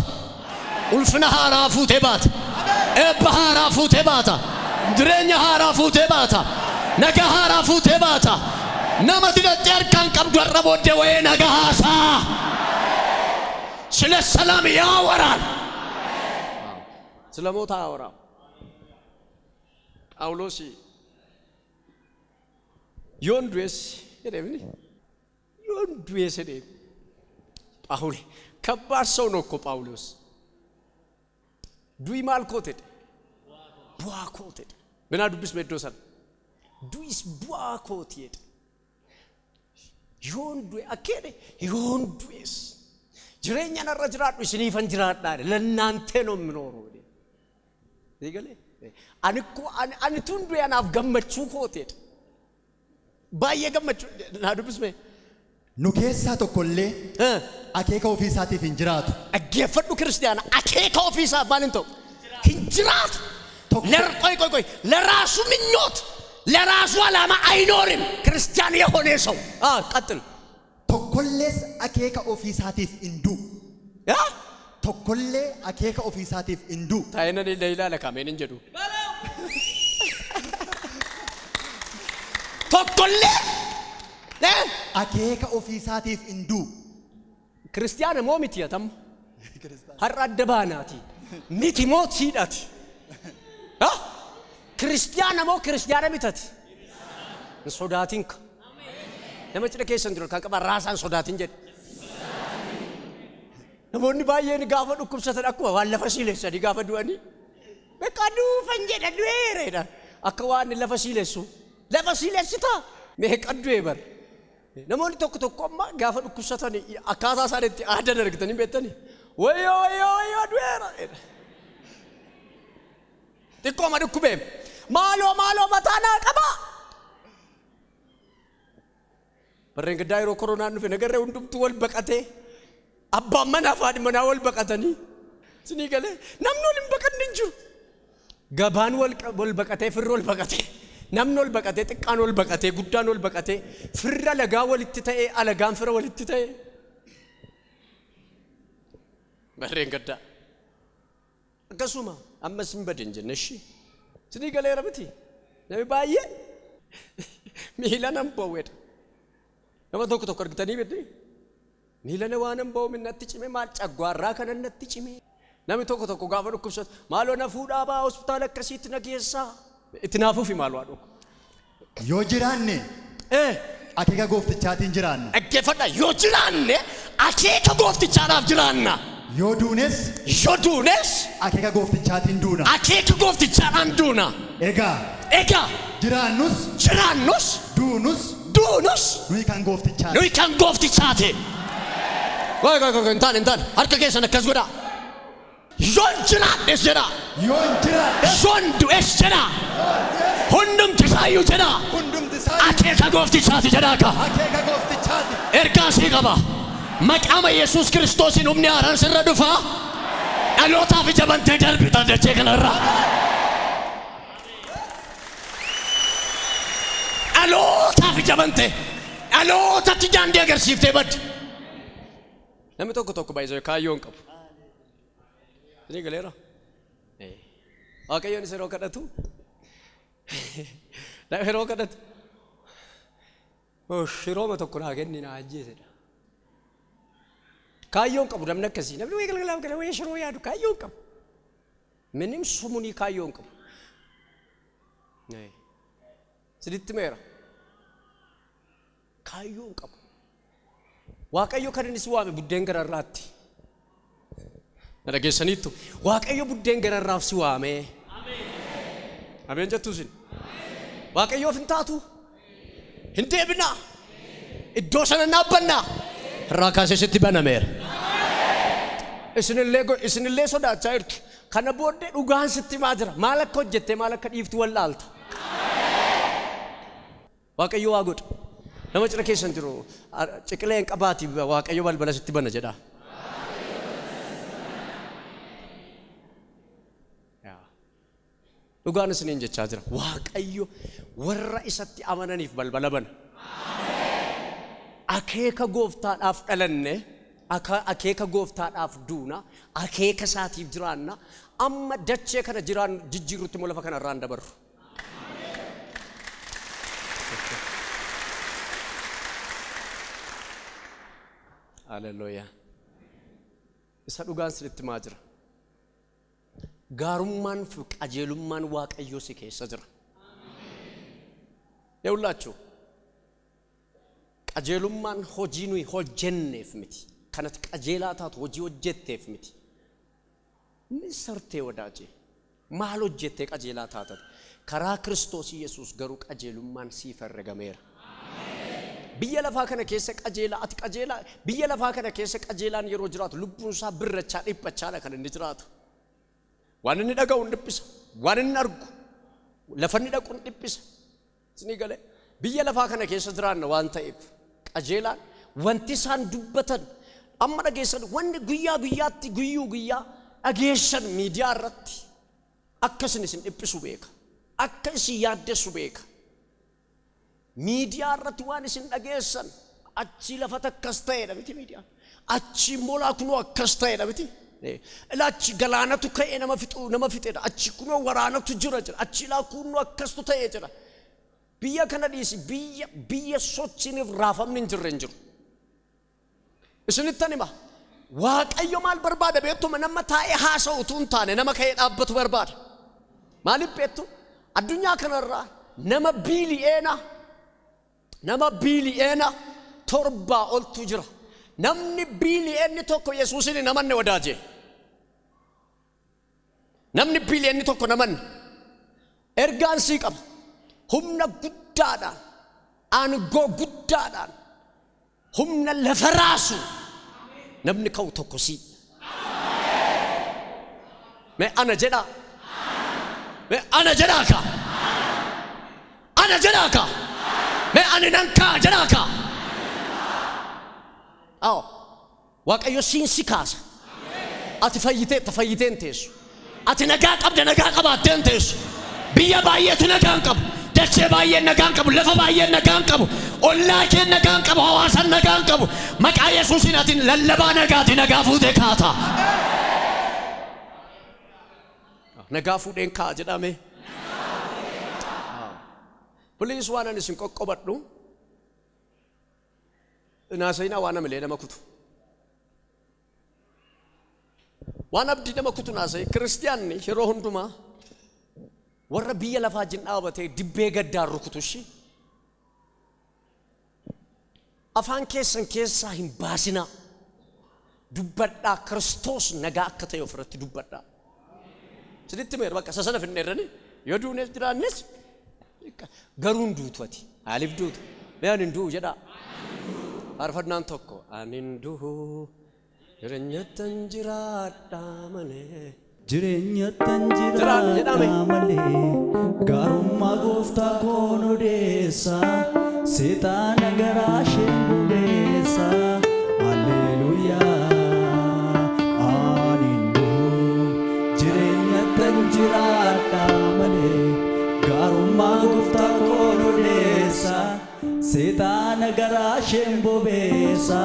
ኡልፍና ሃራፉ ተባት ኤባሃራፉ ተባታ ድረኛ ሃራፉ ተባታ ነጋ ሃራፉ ተባታ ነመድለ ጨርካን ቀብዶ ረቦደ ወይ ነጋሳ ስለ ሰላም ያወራል ስለ ሞት ያወራል ጳውሎስ ዮንዱስ የደብኒ ዮንዱስ የደብ ጳውሎስ ከባድ ሰው ነው እኮ ጳውሎስ ዱይ ማልኮቴድ ቡአኮቴድ ምን አዱብስ መዶሰል ዱይስ ቡአኮቴድ ዮንዱ አከደ ዮንዱስ ጅሬኛ ነረጅራዱ ሲኒፈን ጅራዳ ለናንተ ነው ምኖሩ ይገለ አንኮ አንቱንዱ ያናፍ ገመቹ ኮቴድ ባየ ገመቹ ናዱብስ Nu keessaa tokkollee akeeka ofii isaatiif hin jiraatu. dhaggeeffadhu kiristaana akeeka ofii isaa maal hin ta'u hin jiraatu ቆይ ለራሱ ምኞት ለራሱ ዓላማ አይኖርም ክርስቲያን የሆነ ሰው ቀጥል tokkollees akeeka ofii isaatiif hin du'u. Tokkollee akeeka ofii isaatiif hin du'u. taayinani leeyilaa kaameen hin jedhu tokkollee akeeka ofii isaatiif hin du'u. ክርስቲያን ሞሚት ያተም har'a adda baanaati miti mootiidhaati ክርስቲያን moo ክርስቲያና mitati sodaatinka nama cidha keessan jiru kan qaba raasaan sodaatin jedhe namoonni baay'een gaafa dhukkubsatan akkuma waan lafa siileessanii gaafa du'anii beeka duufan jedha du'eereedha akka waan lafa siileessita meeqa du'ee bar namoonni tokko amma gaafa dhukkubsatan akkaataa isaaniitti aadan argitanii beektanii wayyoo du'eera xiqqoo ma dhukkubee maaloo mataanaa qaba barreen gaddaa yeroo koronaan dhufe nagarree hundumtu wal baqatee abbaan manaa fi haadhi manaa wal baqatanii sinii galee namni wal hin baqanne hin jiru gabaan wal baqatee firri wal baqatee namni wal baqatee xiqqaan wal baqatee guddaan wal baqatee firra lagaa walitti ta'ee alagaan fira walitti ta'ee barreen gaddaa akkasuma ammas hin badin jenne eshi sinii galee rabiti nami baay'ee miila nan bowwedha nama tokko argitanii beddee miila na waan nan bowwu minnatti cime maal cagwaarraa kanan natti cime nami tokko gaafa dhukkubsatu maaloo na fuudhaa baa hospitaala akkasiitti na geessaa itti naafuufi maal waa dhukku yoo jiraanne akeeka gooftichaatiin jiraanna. dhaggeeffadha yoo jiraanne akeeka gooftichaadhaaf jiraanna. yoo duunes akeeka gooftichaatiin duuna. akeeka gooftichaadhaan duuna. egaa jiraannus duunus nuyi kan gooftichaati. Goy intaan harka keessan akkas godha. yoon jiraadhes jedha. yoon du'es jedha. hundumti isaayyuu jedha. akeeka gooftichaati jedha akka. ergaasii qaba. maqaama Yesuus Kiristoosin humni haaraan sirra dhufa. dhalootaaf jabantee darbita dachee kanarraa. dhalootaaf jabantee dhalootatti jaandee agarsiiftee badde. namni tokko baay'isee kaayyoon qabu. Ini galera. Waaqayyoon isa yeroo kadhatu. Yeroo kadhatu. Shirooma tokko naa kenni naa ajjeesedha. Kaayyoon qabu namni akkasii. Namni wayii galgalaaf galee wayii shiroo yaadu kaayyoon qabu. Minim sumunii kaayyoon qabu. Siditti meera. Kaayyoon qabu. Waaqayyo kan inni si waame buddeen gararraatti. Nadageessaniittu waaqayyo buddeen gararraaf si waame. Ameen jettuu sin. Waaqayyoof hin taatu. Hin deebinaa. Iddoo sana naabbannaa. Irraa kaasee sitti banameera. Isinillee sodaachaa jirtu. Kana booddee dhugaan sitti maa jira. Maal akka hojjettee maal akka dhiiftu wallaalta. Waaqayyo waa godha. nama cira keessan jiru ciqileen qabaati waaqayyo balbala sitti bana jedha. dhugaan isiniin jechaa jira waaqayyo warra isatti amananiif balbala bana. akeeka gooftaadhaaf dhalanne akeeka gooftaadhaaf duuna akeeka isaatiif jiraanna amma dachee kana jiraan jijjiirutti moo lafa kana irraan dabarru. Hallelujah. Isa dhugaan sinitti maa jira. Gaarummaan fi qajeelummaan waaqayyoo si keessa jira. Yawlaachu. Qajeelummaan hojii nuyi hojjenneef miti. Kanatti qajeelaa taatu hojii hojjetteef miti. Ni sartee wadaajee. Maal hojjettee qajeelaa taatan? Karaa Kiristoos Yesuus garuu qajeelummaan siif herregameera. Biyya lafaa kana keessa qajeelaa ati qajeelaa biyya lafaa kana keessa qajeelaan yeroo jiraatu lubbuun isaa birrachaa dhiphachaadha kan inni jiraatu. Waan inni dhaga'u dhiphisa. Waan inni argu lafa inni dhaqu dhiphisa. Isni galee biyya lafaa kana keessa jiraanna waan ta'eef qajeelaan wanti isaan dubbatan amma dhageessan wanni guyyaa guyyaatti guyyaa dhageessan miidiyaa irratti akkasin isin dhiphisu beeka akka isin yaaddessu beeka miidiyaa irratti waan isin dhageessan achi lafata akkas ta'edha miti miidiyaa achi molaa kunoo akkas ta'edha miti ilaachi galaanatu ka'ee nama fixedha achi kunoo waraanatu jira achi ilaa kunoo akkastu ta'ee jira biyya kana dhiisi biyya sochiiniif raafamni hin jirre hin jiru isinittan hima waaqayyo maal barbaada beektuma nama taa'ee haasa'u utuu hin taane nama ka'ee dhaabbatu barbaada maaliif beektu addunyaa kanarraa nama biiliyeena torbaa oltu jira namni biiliyeenni tokko Yesuusin namanne wadaaje namni biiliyeenni tokko namanne ergaan sii qaba humna guddaadhaan aangoo guddaadhaan humna lafa raasu namni ka'u tokko sii mee ana jedhaaka mee ani nan kaa jedhaaka aw waaqayyo siinsi kaasa ati fayyiteen teessu ati nagaa qabaatteen teessu biyya baay'eetu nagaan qabu dachee baay'een nagaan qabu lafa baay'een nagaan qabu ollaa keen nagaan qabu hawaasan nagaan qabu maqaa Yesuusiin ati lallabaa nagaati nagaa fuutee kaata nagaa fuudheen kaa jedhame Please waan ani isin qoqqobadhu naasayina waan amalee nama kutu waan abdii nama kutu naasay kiristiyaanni yeroo hundumaa warra biyya lafaa jin dhaabatee dibbee gaddaan rukutushi afaan keessan keessaa hin baasinaa dubbadhaa Kiristoos nagaa akka ta'e ofirratti dubbadhaa siditti meer bakka sasana finneerrani yoo duunees jiraannes garuun duutu ati haaliif duutu beeyan hin du'u jedhaa faarfannaan tokko anin du'u jireenyattan jiraadhaa malee jireenyattan jiraadhaa malee gaarummaa gooftaa koon odeessa seexaana garaa ishee bubeessa Alleluuyaa anin du'u jireenyattan jiraadhaa malee gaarummaa gooftaa koon odeessa seexaana garaa ishee bubeessa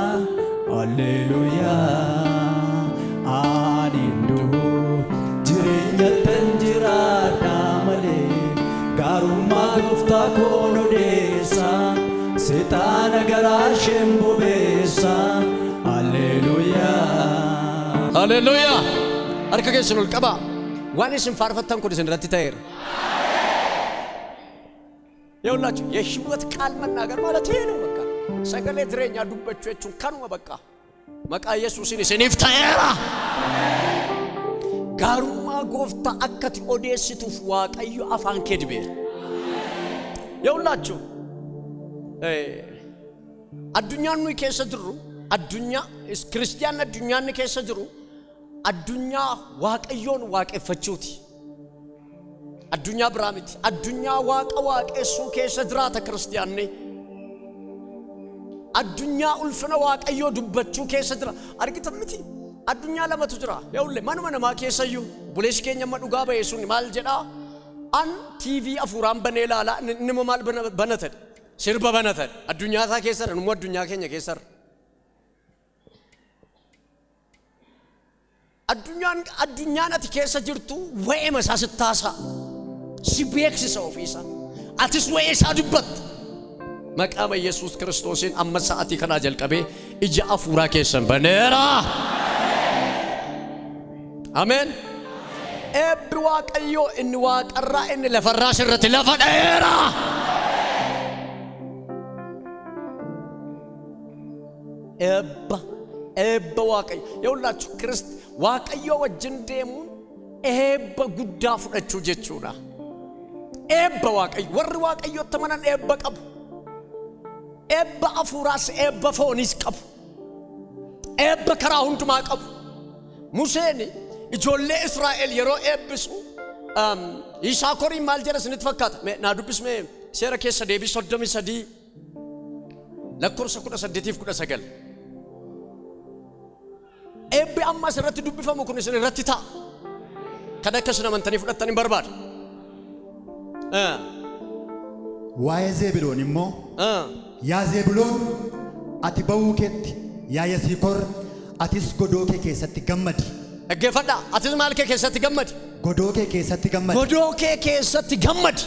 Alleluuyaa anin du'u jireenyattan jiraadhaa malee gaarummaa gooftaa koon odeessa seexaana garaa ishee bubeessa Alleluuyaa harka keessan ol qabaa waan isin faarfattan kun isin irratti ta'eera yawlaችሁ የህይወት ቃል መናገር ማለት ይሄ ነው በቃ ሰገሌ ድረኛ ዱበቾቹን ካኑማ በቃ መቃ ኢየሱስን ይስኒፍ ታየራ ጋሩማ ጎፍታ አከት ኦዴስቱፍ ዋቀዩ አፋን ከድቤ yawlaችሁ አዱኛኑ ከሰድሩ አዱኛ ክርስቲያን አዱኛን ከሰድሩ አዱኛ ዋቀዮን ዋቀፈቹት addunyaa biraamiti addunyaa waaqessuu keessa jiraata kiristiyaanni addunyaa ulfina waaqayyoo dubbachuu keessa jira argitan miti addunyaa lamatu jira yawle manuma namaa keessayyuu buleessi keenya amma dhugaa ba'e sun maal jedhaa an TV afuuraan banee ilaala inni maal banatan sirba banatan addunyaa isaa keessarra numu addunyaa keenya keessarra addunyaan ati keessa jirtu wa'ee masaa sittaasa si beeksisa ofiisa atis wa'ee isaa dubbat maqaa Yesuus Kiristoosiin amma sa'atii kanaa jalqabee ija afuuraa keessan baneera ameen eebbi waaqayyoo inni waaqarraa inni lafarraa sirratti lafa dha'eera eebba waaqayyo yawlaችሁ waaqayyoo wajjin deemuun eebba guddaa fudhachuu jechuudha eebba waaqayyo warri waaqayyo tamanan eebba qabu eebba afuuraas eebba foonis qabu eebba karaa hundumaa qabu Museen ijoollee Israa'el yeroo eebbisu Yisaakoriin maal jedha isinitti fakkaata naa dubbismee seera keessa deebii 33 lakkoofsa 18 fi 19 eebbi amma asirratti dubbifamu kun isin irratti ta'a kan akka isin amantanii fudhattan hin barbaadu. Waa'ee Zeebiloon immoo yaa Zeebiloon ati ba'uu keetti yaa Yisiikoor atis godoo kee keessatti gammadi. Dhaggeeffadhaa atis maal kee keessatti gammadi? Godoo kee keessatti gammadi. Godoo kee keessatti gammadi.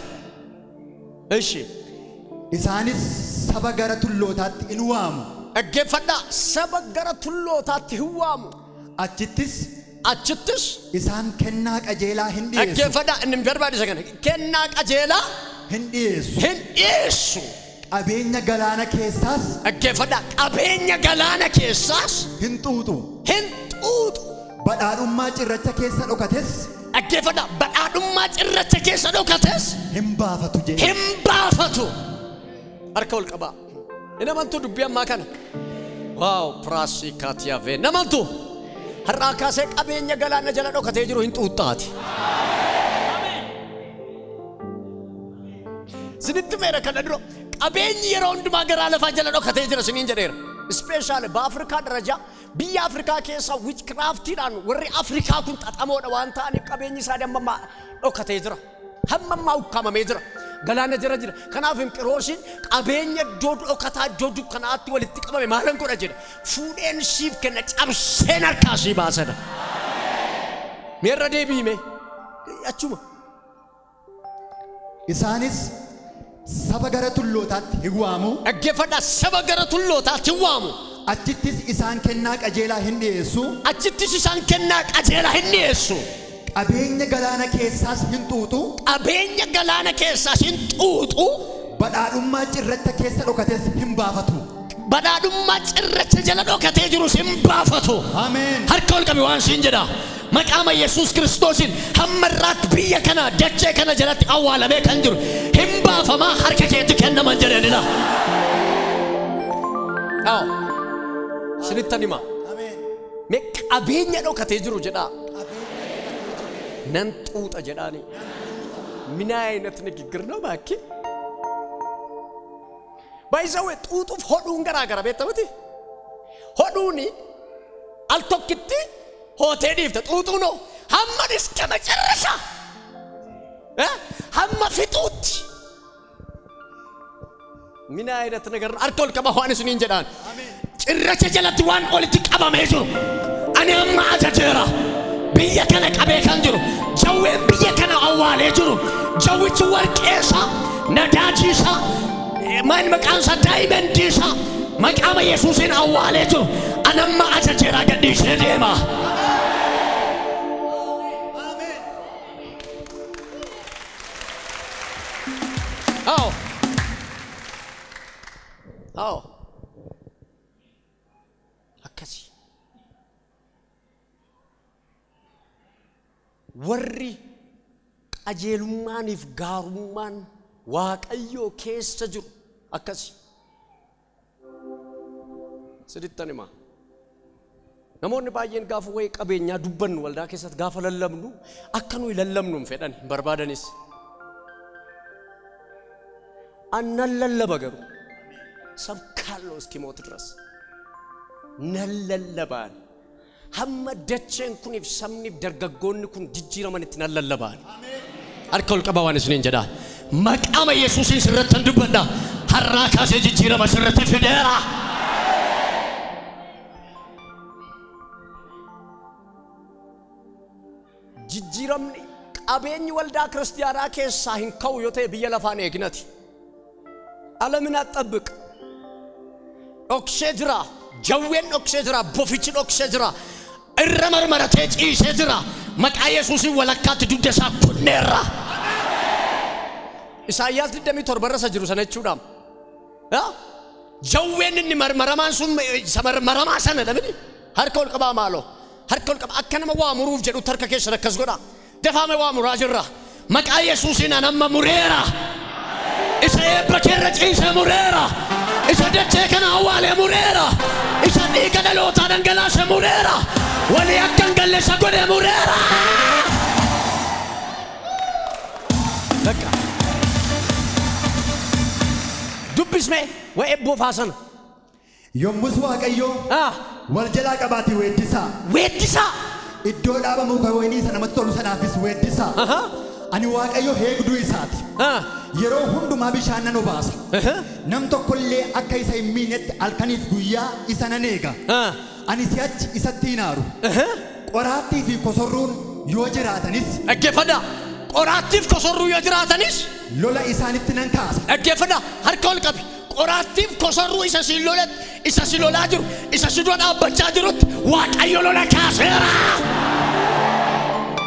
Eshi isaanis saba gara tullootaatti in waamu. Dhaggeeffadhaa saba gara tullootaatti hin waamu. Achittis isaan kennaa qajeelaa hin dhiyeessu. Dhaggeeffadhaa inni barbaadisa kana kennaa qajeelaa hin dhiyeessu. Qabeenya galaana keessaas dhaggeeffadhaa qabeenya galaana keessaas hin xuuxu. Badhaadhummaa cirracha keessa dhokates dhaggeeffadhaa badhaadhummaa cirracha keessa dhokates hin baafatu jedhe. Hin baafatu. Harka ol qabaa. Namantu dubbii ammaa kana. Waaw piraasii kaatiyaafe namantu har'aa kaasee qabeenya galaana jala dhokatee jiru hin xuuxaati. Sinitti meera kana dura qabeenyi yeroo hundumaa garaa lafaa jala dhokatee jira siniin jedheera. Ispeeshaali ba'Afrikaa daraja biyya Afrikaa keessa witchcraftiidhaan warri Afrikaa kun xaxamoodha waan ta'aniif qabeenyi isaa damma dhokatee jira. Hamma ukkaamamee jira. Galaana jira. Kanaaf Inqiroosiin qabeenya iddoo dhokataa iddoo dukkanaatti walitti qabame maalan godha jedha. Fuudheen siif kenna cabseen harkaa sii baasadha. Meerra deebiime achuma. Isaanis saba gara tullootaatti hin waamu. Dhaggeeffadhaa saba gara tullootaatti hin waamu. Achittis isaan kennaa qajeelaa hin dhiyeessu. Qabeenya galaana keessaas hin xuuxu. Badhaadhummaa cirracha keessa dhokates hin baafatu. Badhaadhummaa cirracha jala dhokatee jirus hin baafatu. Ameen. Harka ol qabi waan siin jedha. Maqaama Yesuus Kiristoosin hamma irraatti biyya kana dachee kana jalatti awwaalamee kan jiru hin baafamaa harka keetti kennaman jedhanidha. Sinittan hima. Mee qabeenya dhokatee jiru jedhaa. Nan xuuxa jedhaani. Mina ayinat ንግግር ነው እባክህ. ባይዘው xuuxuuf hodhuun garaagara beektamati. Hodhuuni al tokkitti hootee dhiifte xuuxuu ነው. Hamma እስከ መጨረሻ hamma fixuutti. Mina ayinat ነገር አርቶል ከማሆን ስኒን jedhaan. Cirracha jalatti waan olitti qabamee jiru. Ani amma ajajeera. Biyya kana qabee kan jiru. Jawween biyya kana awwaalee jiru. Jawwichi warqeessa nadaajiisa maan maqaansa daa'imantiisa maqaama Yesuusin awwaalee jiru. Ani amma ajajeera gadhiisee deema. Akkasi. Warri qajeelummaaniif gaarummaan Waaqayyoo keessa jiru akkasi. Sidittan hima. Namoonni baay'een gaafa waa'ee qabeenyaa dubbannu waldaa keessatti gaafa lallabnu akka nuyi lallabnu hin fedhan barbaadanis. Annan lallaba garuu sabkaaloo iskimoot ድረስ nan lallabaan. Hamma dacheen kuniif sabniif dargaggoonni kun jijjiiramanitti nan lallabaan. Harka ol qabaa waan isiniin jedhaa. Maqaama Yesuusin sirratti dubbadha. Har'aa kaasee jijjiirama sirratti fideera. Jijjiiramni qabeenyi waldaa kiristaanaa keessaa hin ka'u yoo ta'e biyya lafaan eegnati. Alamin axxabq. Dhoksee jira. Jawween dhoksee jira. Bofichi dhoksee jira. Irra marmaratee ciisee jira. Maqaa Yesuusin walakkaatti dugda isaa kunneerra. Isaayyaas 27 irra jiru sana jechuudha. Jawween inni marmaramaan sun marmaramaa sana dhabini. Harka ol qabaa maaloo. Harka ol qabaa akka nama waa muruuf jedhu harka keessan akkas godha. Dafaame waa muraa jirra. Maqaa Yesuusin anamma mureera. Isa eebba keerra ciisee mureera. Isa dachee kana awwaalee mureera. Isa dhiiga dhalootaa dhangalaasee mureera. Walii akka hin galle isa godhee mureera. Dubbisme waa eebboo faasana. Yommus Waaqayyo wal jalaa qabaatee weeddisaa. Weeddisaa. Iddoo dhaaba muka wayinii sana namatti tolu sanaafis weeddisaa. Ani Waaqayyo heegduu isaati. Yeroo hundumaa bishaan nan obaasa. Nam tokkollee akka isa hin miinetti halkaniif guyyaa isa nan eega. Ani si'achi isatti hin aaru. Qoraattii fi kosorruun yoo jiraatanis. Dhaggeeffadhaa. Qoraattii fi kosorruu yoo jiraatanis. Lola isaanitti nan kaasa. Dhaggeeffadhaa. Harka ol qabi. Qoraattii fi kosorruu isa si lolatti, isa si lolaa jiru, isa si dura dhaabbachaa jirutti Waaqayyo lola kaaseera.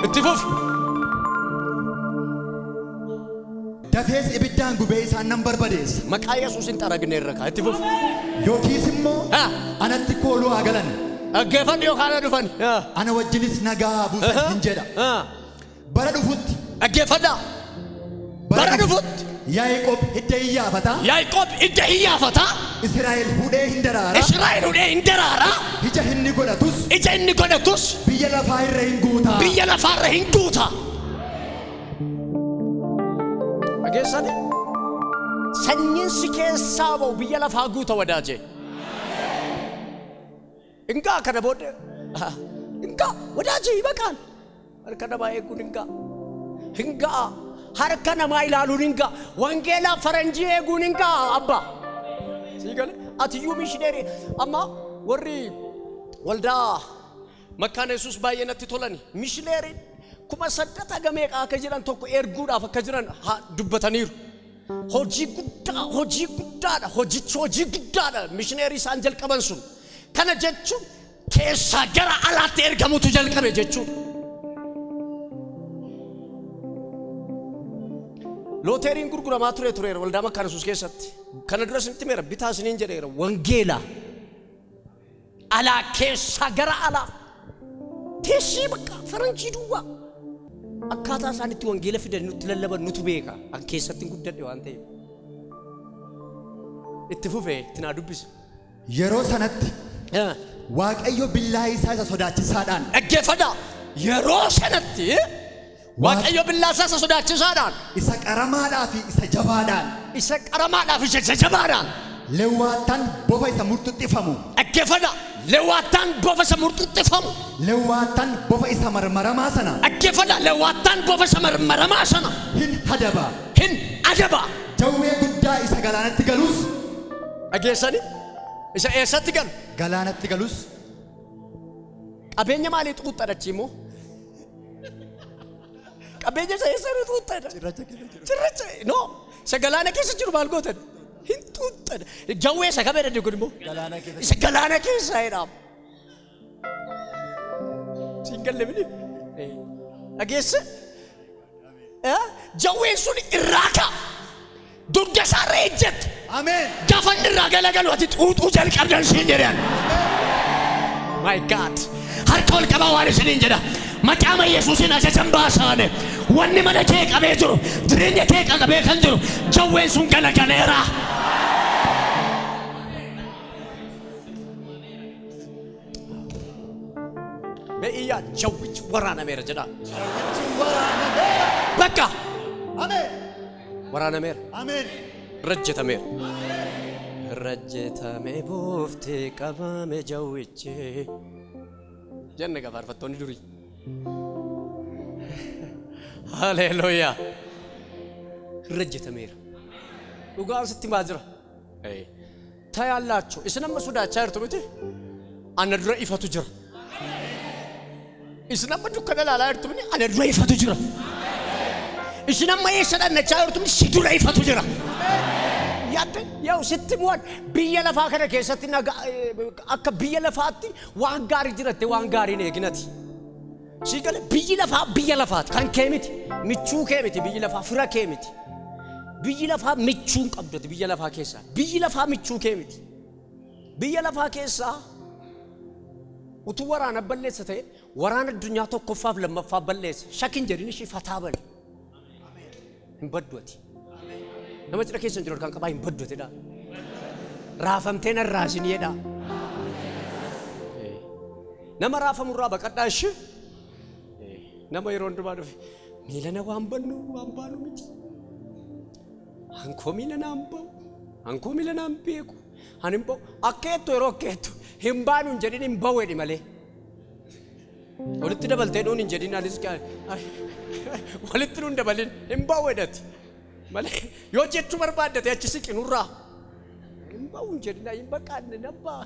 Itti fufi. Dafees ibiddaan gubee isaan nan barbadeessa. Maqaa Yesuusin xaragneerra kaa. Itti fufi. Yookiis immoo anatti kooluu haa galan. Dhaggeeffadhu yookaan dhufan. Ana wajjinis nagaa buusan hin jedha. Bara dhufutti. Dhaggeeffadhaa. Bara dhufutti. Yaaqoob hidda iyyaafata. Yaaqoob hidda iyyaafata. Israa'el hudhee hin daraara. Israa'el hudhee hin daraara. Ija inni godhatus. Ija inni godhatus. Biyya lafaa irra hin guuta. Biyya lafaa irra hin guuta. Dhageessani. Sanyiin si keessaa ba'u biyya lafaa guuta wadaaje. Ingaa kana booddee. Ingaa wadaaje baqaan. Harka namaa eeguun ingaa. Ingaa. Harka namaa ilaaluun ingaa. Wangeelaa faranjii eeguun ingaa abba. Siigale atiyyuu mishineeri amma warri waldaa Makkaana Yesuus baay'ee natti tolani. Mishineeriin 800 gameeqa akka jiran tokko erguudhaaf akka jiran dubbataniiru. Hojii guddaadha. Hojii guddaadha. Mishineerii isaan jalqaban sun. Kana jechuun keessaa gara alaatti ergamutu jalqabe jechuudha. Looteriin gurguramaa tureera waldaa Makkaana Yesuus keessatti. Kana dura isinitti meera bitaa isiniin jedheera wangeela. Alaa keessaa gara alaa. Teessii bakka faranjii duwwaa. Akkaataa isaanitti wangeela fidan nutti lallaban nutu beeka. An keessatti guddadhe waan ta'eef. Itti fufee itti naa dubbisa. Yeroo sanatti Waaqayyo billaa isaa isa sodaachisaadhaan. Dhaggeeffadhaa. Yeroo sanatti Waaqayyo billaa isaa isa sodaachisaadhaan. Isa qaramaadhaa fi isa jabaadhaan. Isa qaramaadhaa fi isa jabaadhaan. Lewwaataan bofa isa murtuxxifamu. Dhaggeeffadhaa. Lewwaataan bofa isa murtuxxifamu. Lewwaataan bofa isa marmaramaa sana. Dhaggeeffadhaa. Lewwaataan bofa isa marmaramaa sana. Hin adaba. Hin adaba. Jawwee guddaa isa galaanatti galus. Dhageessani. Isa eessatti galu? Galaanatti galus. Qabeenya maalii xuuxxadhachi immoo? Qabeenya isa eessatti xuuxxadha? Cirracha. No. Isa galaana keessa jiru maal gootan? Hin xuuxxadha. Jawwee isa kamee daddi kun immoo? Isa galaana keessa jedhama. Siin galle mini? Dhageessa? Jawween sun irraa ka'a. Dugda isaarra ejjette. Ameen. Gaafanni irraa galagalu ati xuuxuu jalqabdan siin jedhan. My God. Harka ol qabaa waan isiniin jedha. Maqaama Yesuusin ajajan baasaane. Wanni mana kee qabee jiru, jireenya kee qabee kan jiru, jawween sun galagaleera. Meeyyaa jawwichi waraanameera jedha. Bakka. Ameen. Waraanameera. Ameen. Rajjetameera. Rajjetamee booftee qabame jawwichi. Jenne gafaarfattoonni durii. Haleluuyaa. Rajjetameera. Dhugaan sitti maa jira? Tayallaachuu isin amma sodaachaa jirtu miti? Ana dura ifatu jira. Isin amma dukkana ilaalaa jirtu miti? Ana dura ifatu jira. Isin amma eessa dhannachaa jirtu miti? Si dura ifatu jira. Yaadde yoo sitti mu'an biyya lafaa kana keessatti akka biyya lafaatti waan gaarii jiratte waan gaariin eeginati. Si gale biyyi lafaati kan kee miti michuu kee miti biyyi lafaa fira kee miti. Biyyi lafaa michuun qabdati biyya lafaa keessaa. Biyyi lafaa michuu kee miti. Biyya lafaa keessaa utuu waraana balleessa ta'e waraana addunyaa tokkoffaaf lammaffaa balleessa. Shakkiin jedhin ishee fataa bale. Hin badduati. Nama cira keessan jiru kan qabaa hin badduatidha. Raafamtee nan raasiniidha. Nama raafamurraa baqadhaa ishee. Nama yeroo hundumaa dhufe miilana waan baanu miti. Hankoo miilana hin bahu. Hankoo miilana hin beeku. hanimbo akkeettu yeroo akkeettu hin baanu hin jedhin hin bawwedhi malee walitti dabaltee nuun hin jedhin anis walitti nuun dabalin hin bawwedhati malee yoo jechuu barbaaddate achi siqinurraa hin bawu hin jedhin hin baqaanne nabbaa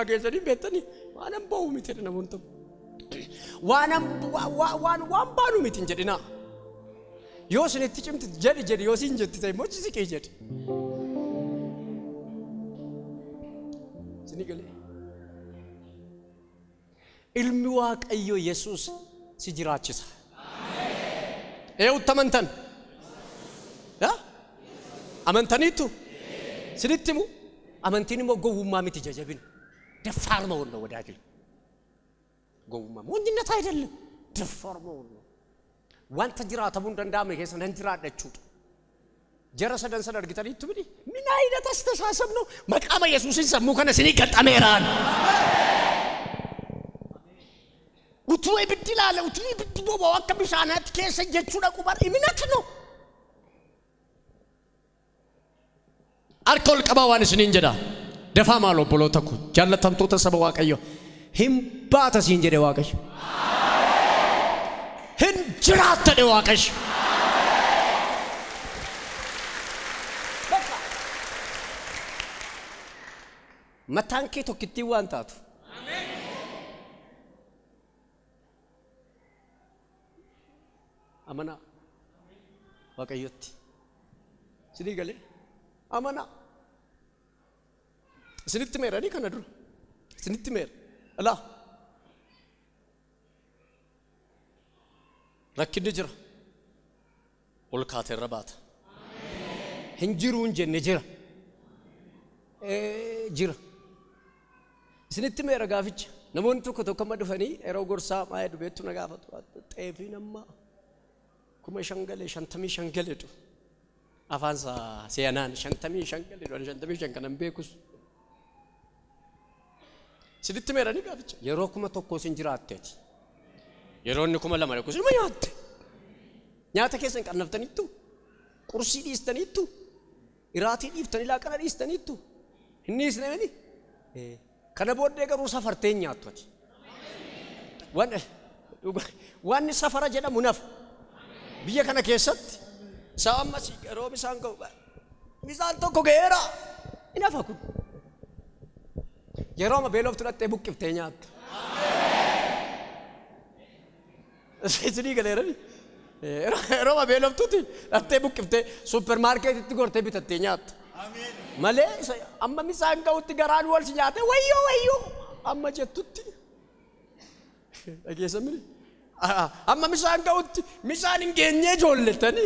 ageessanii beektanii waan hin bawu miti namoonni tokko waan baanu miti hin jedhinaa yoo isinitti cimti jedhi yoo siin jetti ta'e mochi siqee jedhi sini galee ilmi waaqayyo Yesuus si jiraachisa amantan amantaniitu sinitti mu amantiin immoo gowwummaa miti jajabina ደፋር መሆን ነው ወዳጅ ጎውማ ወንድነት አይደለም ደፋር መሆን ነው ዋንተ ጅራተሙ እንደንዳመ ከሰን እንጅራደቹ ጀረሰደን ሰደርግተን ይትብዲ ምን አይነት አስተሳሰብ ነው መቃመ ኢየሱስን ሰሙ ከነስኒ ገጠመራን ውትወይ ብድላለ ውትሊ ብድቦ ወከብሻናት ከሰጀቹ ለቁባር እምነት ነው አርኮል ቀባዋንስ እንጀዳ ደፋ ማሎ ብሎ ተኩ ጃለተምቶ ተሰበዋ ቀዮ ሂምባተ ሲንጀደ ዋቀሽ ህንጅራተ ደዋቀሽ መታንኬ ቶክቲ ዋንታቱ አሜን አመና ዋቀዮት ሲዲገለ አመና ስንት ሜራኒ ከነድሩ ስንት ሜር አላ ረክድ ጅራ ወልካተ ረባት ህንጅሩን ጀነ ጅራ ጅራ ስንት ሜር ጋፍች ነሞንቱ ከተከመድፈኒ ኤሮ ጎርሳ ማይዱ ቤቱ ነጋፈቱ ጤፊነማ ኩመ ሸንገለ ሸንተሚ ሸንገለዱ አፋንሳ ሲያናን ሸንተሚ ሸንገለዱ ሸንተሚ ሸንከነም ቤኩስ ስድት ሜራኒ ጋፍች የሮኩመ ተኮስን ጅራአተች የሮን ኩመ ለማለኩስ ማያት ኛተ ከሰን ቀነፍተኒቱ ቁርሲ ዲስተኒቱ ኢራቲ ዲፍተኒ ላቀና ዲስተኒቱ እኒስ ነኒ ከነቦደ ገሩ ሰፈርተኛ አጥቶት ዋን ሰፈራ ጀዳ ሙናፍ ቢየ ከነ ከሰት ሳማሲ ሮሚ ሳንኮ ሚዛን ተኮ ገራ ኢናፋኩ የሮማ ቤሎፍቱ ለተ ቡቅፍተኛ እዚህ ገለረኒ ሮማ ቤሎፍቱቲ ለተ ቡቅፍተ ሱፐርማርኬት ትጎርተ ቢተተኛ አሜን ማለ አማ ሚሳንጋውት ገራን ወልሲኛተ ወዮ አማ ጀቱቲ አገሰምን አማ ሚሳንጋውት ሚሳን እንገኘ ጆልተኒ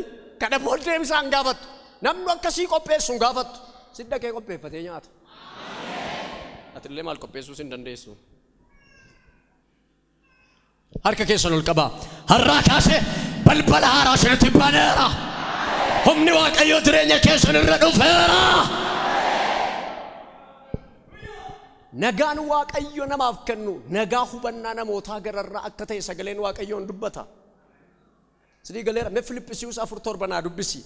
ከደቦልቴ ሚሳንጋፈት ነምኖ ከሲ ቆጴሱን ጋፈት ሲደከ ቆጴፈተኛት atille mal koppesus indandesu harka kesanul qaba harra kase balbala harashat banera humni waqayo direnya kesan redufera nagan waqayo namafkenu nagahu banna namota gararra akkate sagalen waqayo ndubata sidi galera me Filippisius afurtor bana dubisi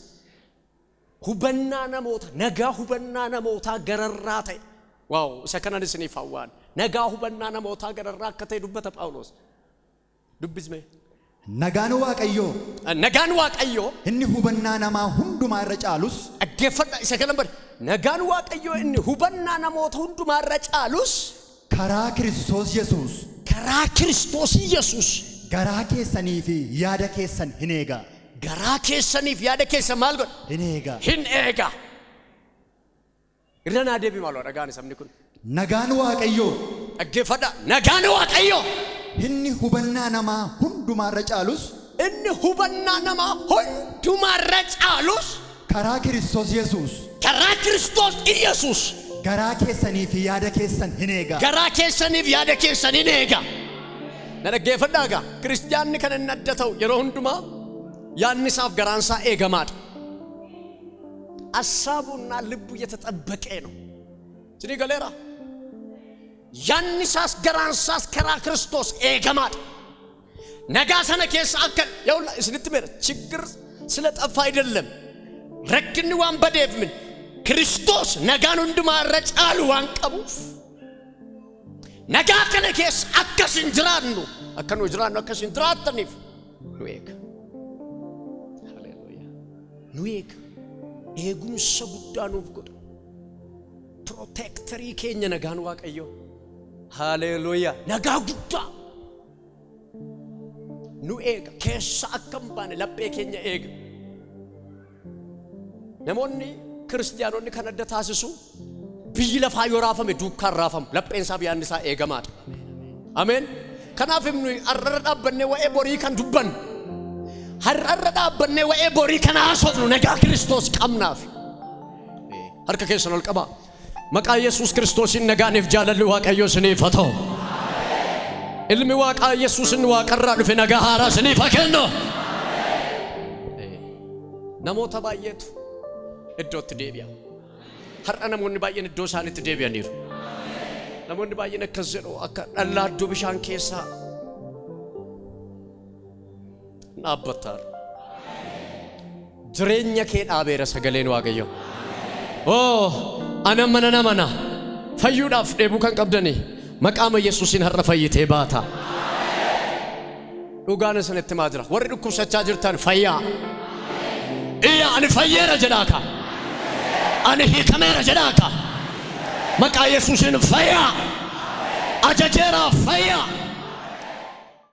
hubanna namota nagahu banna namota gararra tay ዋው ሰከናን ስኒ ፋዋን ነጋሁ በእናና ሞታ ገረራ ከተይ ዱበተ ጳውሎስ ዱብዝመ ነጋኑ ዋቀዮ እኒ ሁበናና ማ ሁንዱ ማረጫሉስ አገፈዳ ሰከነበር ነጋኑ ዋቀዮ እኒ ሁበናና ሞታ ሁንዱ ማረጫሉስ ከራ ክርስቶስ ኢየሱስ ገራ ከሰኒፊ ያደ ከሰን ሂኔጋ ገራ ከሰኒፍ ያደ ከሰን ማልጎ ሂኔጋ irana debi malo ragani samni kun naganu waqayyo aggefada naganu waqayyo inni hubanna nama hundu marracalus inni hubanna nama hundu marracalus kara Kristos Jesus gara kesani fi yada kesan hinega nanaggefada ga kristiyanni kan naddataw yero hunduma yanni saf garansa egamad አሳቡና ልቡ የተጠበቀ ነው ስለዚህ ገለራ ያንሳስ ገራንሳስ ከራ ክርስቶስ ኤገማድ ነጋሰነ ከስ አከል ያው እስንትመር ችግር ስለጠፋ አይደለም ረክን ዋን በደፍ ምን Kristos nagaan hundumaarra caalu waan qabuuf nagaa kana keessa akkasin jiraannu akka nu jiraannu akkasin jiraattaniif nu eega. Haleluuyaa. Nu eega. Eegumsa guddaa nuuf godha. Protectorii keenya nagaan Waaqayyo. Haleluuyaa. Nagaa guddaa nu eega. Keessa akka hin baane laphee keenya eega. Namoonni Kiristiyaanonni kan adda taasisu biyyi lafaa yoo raafame duukaan raafamu lapheen isaa biyyaan isaa eegamaadha. Ameen. Kanaaf himnu har'a dhaabbannee waa'ee borii kan dubbannu har'a dhaabbannee waa'ee borii kan haasofnu nagaa Kiristoos qabnaaf. Harka keessan ol qabaa. Maqaa Yesuus Kiristoosiin nagaaniif jaalalli Waaqayyoo isiniif haa ta'u. Ilmi Waaqaa Yesuusin Waaqarraa dhufe nagaa haaraa isiniif haa kennu. Namoota baay'eetu iddootti deebi'a. Har'a namoonni baay'een iddoo isaaniitti deebi'aniiru. Namoonni baay'een akkas jedhu akka dhallaaddoo bishaan keessaa dhaabbataa. Jireenya kee dhaabeera sagaleen Waaqayyo. Ana mana fayyuudhaaf dheebuu kan qabdanii maqaa Yesuusiin har'a fayyitee baata. Dhugaan isinitti maa jira? Warri dhukkubsachaa jirtan fayyaa. Ani fayyeera jedhaaka. Ani hiikameera jedhaaka. Maqaa Yesuusiin fayyaa. Ajajeera fayyaa.